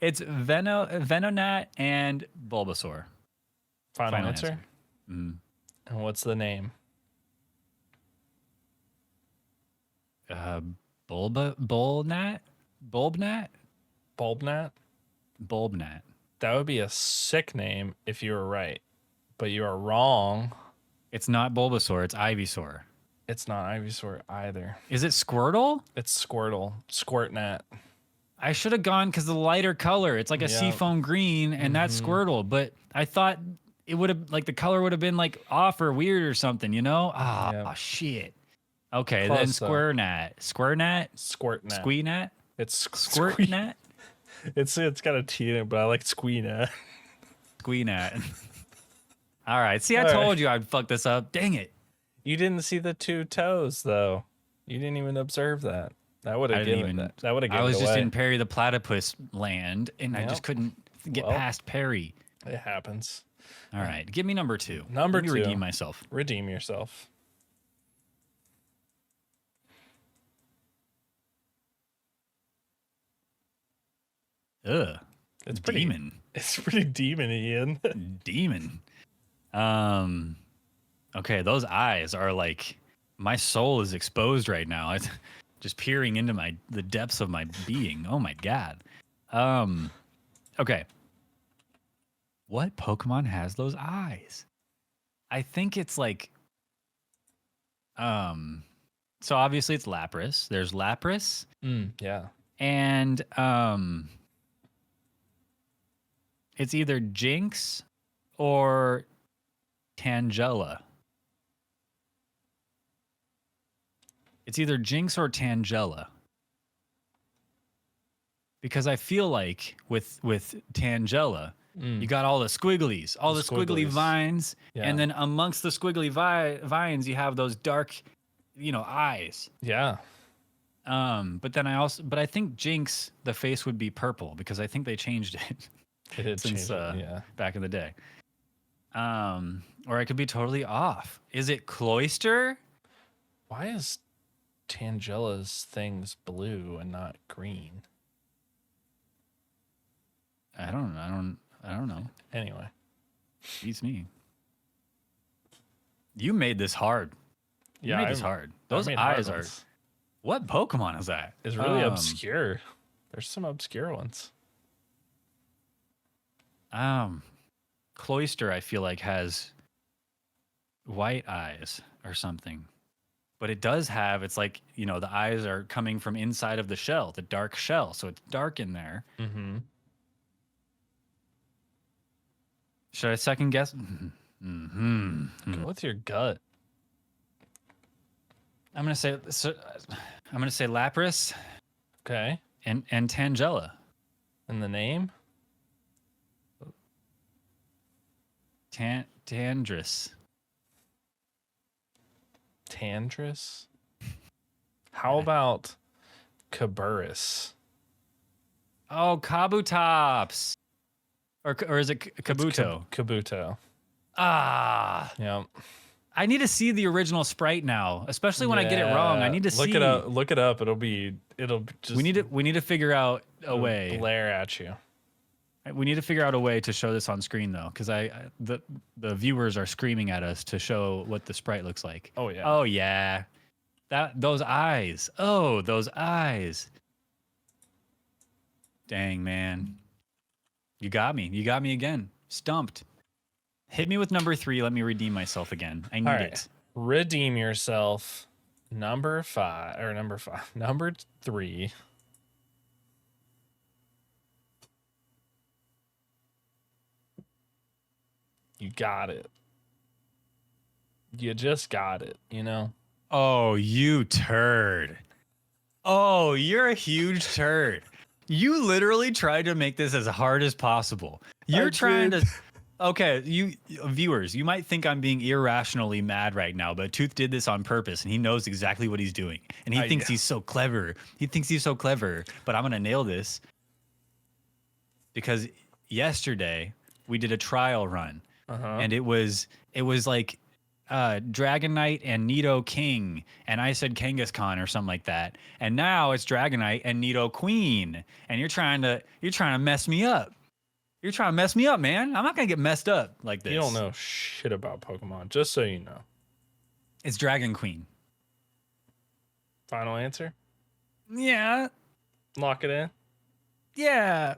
It's Venonat and Bulbasaur. Final answer. Mm. And what's the name? Bulbnat? Bulbnat? Bulbnat. That would be a sick name if you were right. But you are wrong. It's not Bulbasaur, it's Ivysaur. It's not Ivysaur either. Is it Squirtle? It's Squirtle. Squirtnat. I should have gone because the lighter color. It's like a Yep. seafoam green, and that's Squirtle. But I thought it would have, like, the color would have been like off or weird or something, you know? Yep. Shit. Okay, Close, then though. Squirtnat. Squirtnat? Squirtnat. Squeenat? It's Squirtnat? It's got a T in it, but I like Squeenat. Squeenat. All right. See, I All told right. you I'd fuck this up. Dang it. You didn't see the two toes though. You didn't even observe that. That would have given that. That would have given I was it just away. in Perry the Platypus land, and I Yep. just couldn't get Well. past Perry. It happens. All right. Give me number 2. Number Let me 2. redeem myself. Redeem yourself. Ugh. It's pretty Demon. It's pretty demon-y, Ian. Demon. Okay, those eyes are like, my soul is exposed right now. It's just peering into the depths of my being. Oh my god. Okay. What Pokemon has those eyes? I think it's like so obviously it's Lapras. There's Lapras Yeah. and it's either Jinx or Tangela. It's either Jinx or Tangela. Because I feel like with Tangela, you got all the squigglies, all the squiggly squigglies. vines, Yeah. and then amongst the squiggly vines, you have those dark, eyes. Yeah. But I think Jinx, the face would be purple because I think they changed it It did since change it, yeah. back in the day. Or I could be totally off. Is it Cloyster? Why is Tangela's things blue and not green? I don't know. Anyway. Beats me. You made this hard. You made this hard. Those eyes are. What Pokemon is that? It's really obscure. There's some obscure ones. Cloyster, I feel like, has white eyes or something. But it does have, it's like, you know, the eyes are coming from inside of the shell, the dark shell. So it's dark in there. Mm-hmm. Should I second guess? Mm-hmm. Go with your gut. I'm gonna say Lapras Okay. and Tangela. And the name? Tandris. Tandris? How about Caburus? Oh, Kabutops. Or is it Kabuto? Kabuto. Ah. Yeah. I need to see the original sprite now, especially when I get it wrong. I need to see. Look it up. Look it up. It'll just. We need to figure out a way. Glare at you. We need to figure out a way to show this on screen though, because the viewers are screaming at us to show what the sprite looks like. Oh yeah. Oh yeah. Those eyes. Oh, those eyes. Dang, man. You got me. You got me again. Stumped. Hit me with number 3. Let me redeem myself again. I need it. Redeem yourself. Number 3. You got it. You just got it, you know? Oh, you turd. Oh, you're a huge turd. You literally tried to make this as hard as possible. You're trying to... Okay, you viewers, you might think I'm being irrationally mad right now, but Tooth did this on purpose, and he knows exactly what he's doing. And he thinks he's so clever. He thinks he's so clever, but I'm going to nail this. Because yesterday, we did a trial run, and it was like Dragonite and Nido King, and I said Kangaskhan or something like that. And now it's Dragonite and Nido Queen, and you're trying to mess me up. You're trying to mess me up, man. I'm not going to get messed up like this. You don't know shit about Pokemon, just so you know. It's Dragon Queen. Final answer? Yeah. Lock it in? Yeah.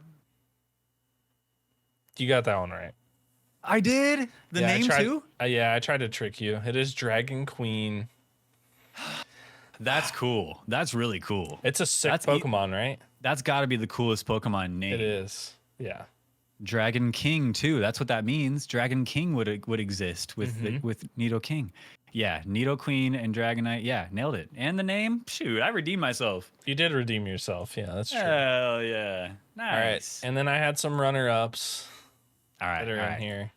You got that one right. I did? The name too? Yeah, I tried to trick you. It is Dragon Queen. That's cool. That's really cool. It's a sick Pokemon, right? That's got to be the coolest Pokemon name. It is. Yeah. Dragon King too. That's what that means. Dragon King would exist with with Nido King. Yeah, Nido Queen and Dragonite. Yeah, nailed it. And the name? Shoot, I redeemed myself. You did redeem yourself. Yeah, that's true. Hell yeah. Nice. All right. And then I had some runner-ups. All right. That are in here.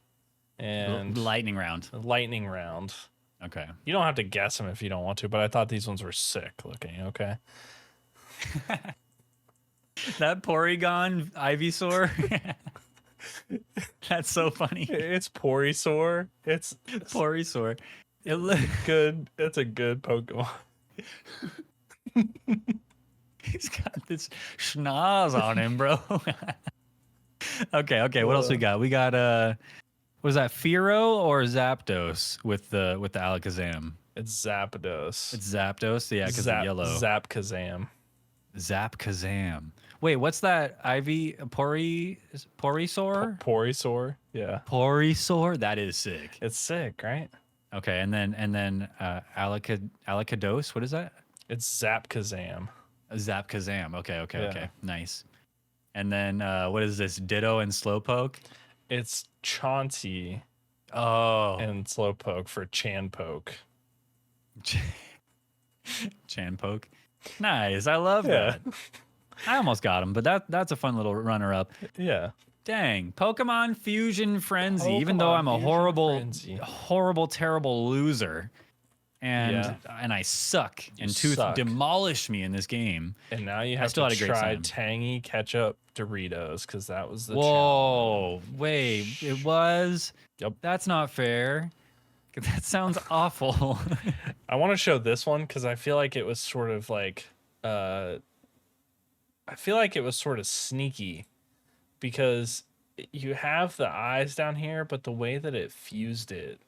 And lightning round. Lightning round. Okay. You don't have to guess them if you don't want to, but I thought these ones were sick looking. Okay. That Porygon Ivysaur. That's so funny. It's Porysaur. It's Porysaur. It looks good. It's a good Pokemon. He's got this schnoz on him, bro. Okay. What else we got? We got was that Fearow or Zapdos with the Alakazam? It's Zapdos. It's Zapdos, yeah, because of yellow. Zapkazam. Zapkazam. Wait, what's that? Porysaur? Porysaur. Yeah. Porysaur. That is sick. It's sick, right? Okay, and then Alakados. What is that? It's Zapkazam. Zapkazam. Okay. Nice. And then what is this? Ditto and Slowpoke. It's Chauncey. Oh. And Slowpoke for Chanpoke. Chanpoke. Nice. I love that. I almost got him, but that's a fun little runner-up. Yeah. Dang. Pokemon Fusion Frenzy. Even though I'm a horrible, terrible loser, and I suck, and Tooth demolished me in this game. And now you have to try tangy ketchup Doritos because that was the challenge. Wait, it was? Yep. That's not fair. That sounds awful. I want to show this one because I feel like it was sort of like sneaky because you have the eyes down here, but the way that it fused it,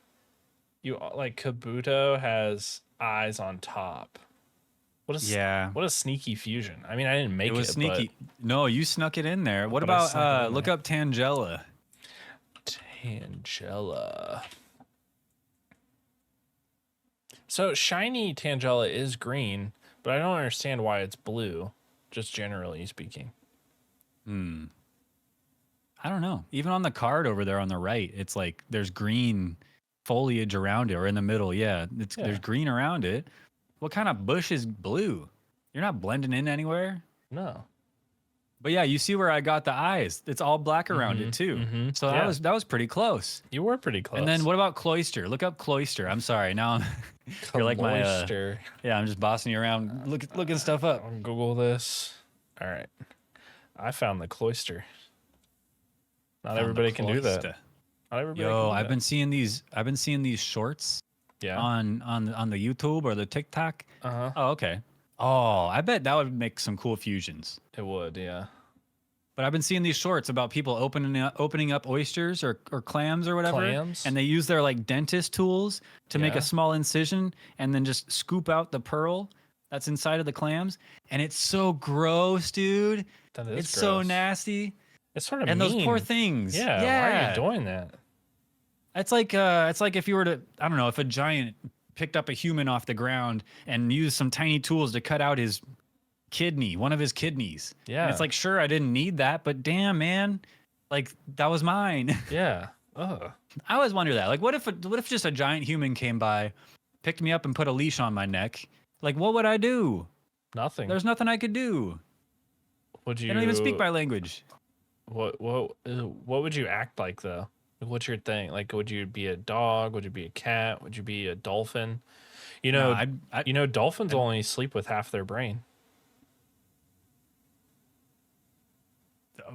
Kabuto has eyes on top. What a sneaky fusion. I mean, I didn't make it. It was sneaky. No, you snuck it in there. What about look up Tangela? Tangela. So shiny Tangela is green, but I don't understand why it's blue, just generally speaking. I don't know. Even on the card over there on the right, it's like there's green foliage around it, or in the middle. Yeah, there's green around it. What kind of bush is blue? You're not blending in anywhere. No. But yeah, you see where I got the eyes. It's all black around it too. So that was pretty close. You were pretty close. And then what about cloister? Look up cloister. I'm sorry. Now I'm you're like my yeah, I'm just bossing you around looking stuff up. I'll Google this. All right. I found the cloister. Not everybody can do that. Not everybody can do I've that. been seeing these shorts on the YouTube or the TikTok. Uh-huh. Oh, okay. Oh, I bet that would make some cool fusions. It would, yeah. But I've been seeing these shorts about people opening up oysters or clams or whatever. Clams? And they use their like dentist tools to make a small incision and then just scoop out the pearl that's inside of the clams. And it's so gross, dude. That is it's gross. so nasty. It's sort of and mean. Those poor things. Yeah. Why are you doing that? It's like if you were to, I don't know, if a giant picked up a human off the ground and used some tiny tools to cut out his kidney, one of his kidneys. Yeah. And it's like, sure, I didn't need that, but damn, man, like that was mine. Yeah. Ugh. I always wonder that. Like, what if just a giant human came by, picked me up and put a leash on my neck? Like, what would I do? Nothing. There's nothing I could do. Would you? I don't even speak my language. What would you act like though? What's your thing? Like, would you be a dog? Would you be a cat? Would you be a dolphin? You know, dolphins only sleep with half their brain.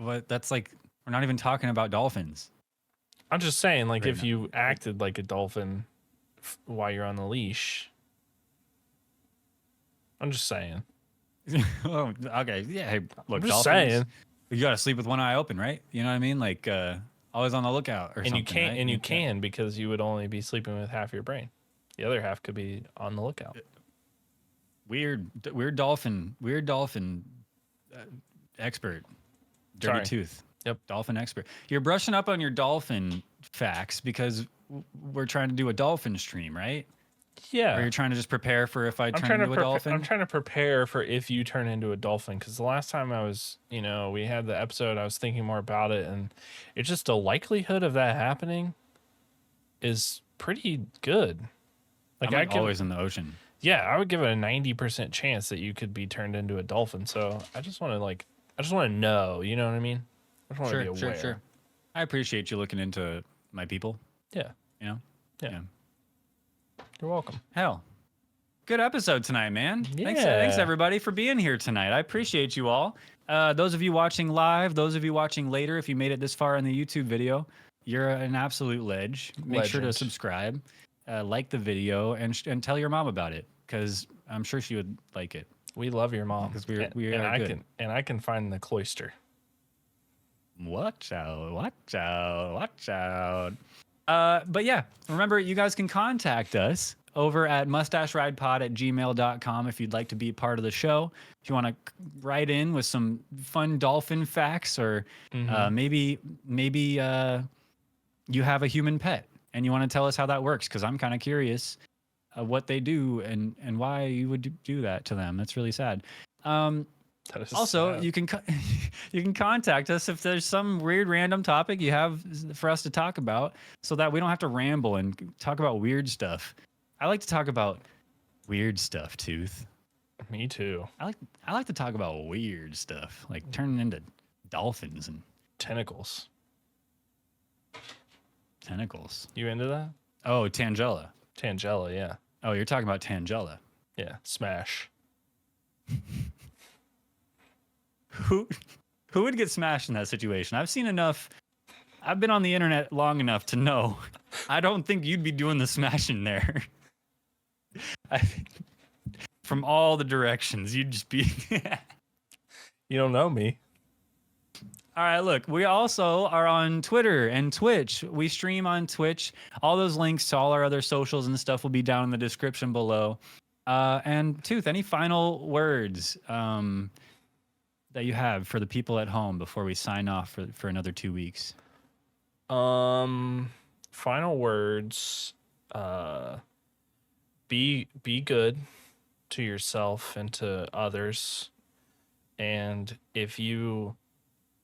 But that's like, we're not even talking about dolphins. I'm just saying, like, Right if now. you acted like a dolphin while you're on the leash. I'm just saying. Oh, okay. Yeah. Hey, look, I'm just dolphins, saying. you got to sleep with one eye open, right? You know what I mean? Like, always on the lookout or something. You can't, right? and you can because you would only be sleeping with half your brain. The other half could be on the lookout. Weird dolphin expert. Dirty Sorry. Tooth. Yep. Dolphin expert. You're brushing up on your dolphin facts because we're trying to do a dolphin stream, right? Yeah. Or you're trying to just prepare for if I turn into a dolphin? I'm trying to prepare for if you turn into a dolphin, because the last time I was, we had the episode, I was thinking more about it, and it's just the likelihood of that happening is pretty good. Like, I'm always in the ocean. Yeah, I would give it a 90% chance that you could be turned into a dolphin. So I just want to know, you know what I mean? I just want to be aware. Sure. I appreciate you looking into my people. Yeah. You know? Yeah. You're welcome. Hell. Good episode tonight, man. Yeah. Thanks everybody for being here tonight. I appreciate you all. Those of you watching live, those of you watching later, if you made it this far in the YouTube video, you're an absolute ledge. Make sure to subscribe, like the video, and tell your mom about it, because I'm sure she would like it. We love your mom. Because we are good. I can find the cloister. Watch out. But yeah, remember, you guys can contact us over at mustacheridepod@gmail.com if you'd like to be part of the show. If you want to write in with some fun dolphin facts, or maybe you have a human pet and you want to tell us how that works, because I'm kind of curious what they do and why you would do that to them. That's really sad. Also, sad. you can contact us if there's some weird random topic you have for us to talk about, so that we don't have to ramble and talk about weird stuff. I like to talk about weird stuff, Tooth. Me too. I like to talk about weird stuff, like turning into dolphins and Tentacles. tentacles. You into that? Oh, Tangela. Tangela, yeah. Oh, you're talking about Tangela. Yeah. Smash. Who would get smashed in that situation? I've seen enough. I've been on the internet long enough to know. I don't think you'd be doing the smashing there. From all the directions, you'd just be. You don't know me. All right, look, we also are on Twitter and Twitch. We stream on Twitch. All those links to all our other socials and stuff will be down in the description below. And Tooth, any final words that you have for the people at home before we sign off for another 2 weeks? Final words. Be good to yourself and to others. And if you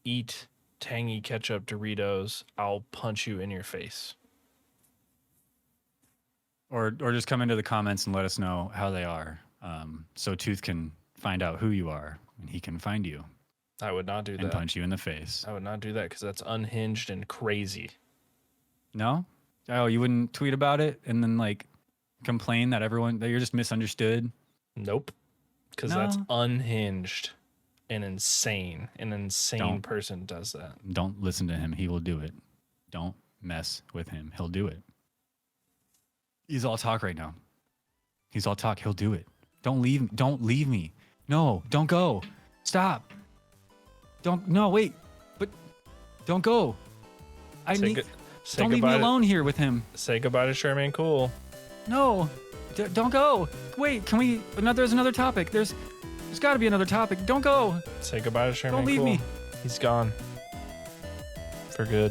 eat tangy ketchup Doritos, I'll punch you in your face. Or just come into the comments and let us know how they are, so Tooth can find out who you are and he can find you. I would not do that. And punch you in the face. I would not do that because that's unhinged and crazy. No? Oh, you wouldn't tweet about it and then like complain that you're just misunderstood? Nope. Because that's unhinged and insane. An insane person does that. Don't listen to him. He will do it. Don't mess with him. He'll do it. He's all talk right now. He's all talk. He'll do it. Don't leave me. No, don't go. Stop. Wait. But don't go. Don't leave me alone here with him. Say goodbye to SureManCool. No. Don't go. Wait, there's another topic. There's got to be another topic. Don't go. Say goodbye to SureManCool. Don't leave me. He's gone. For good.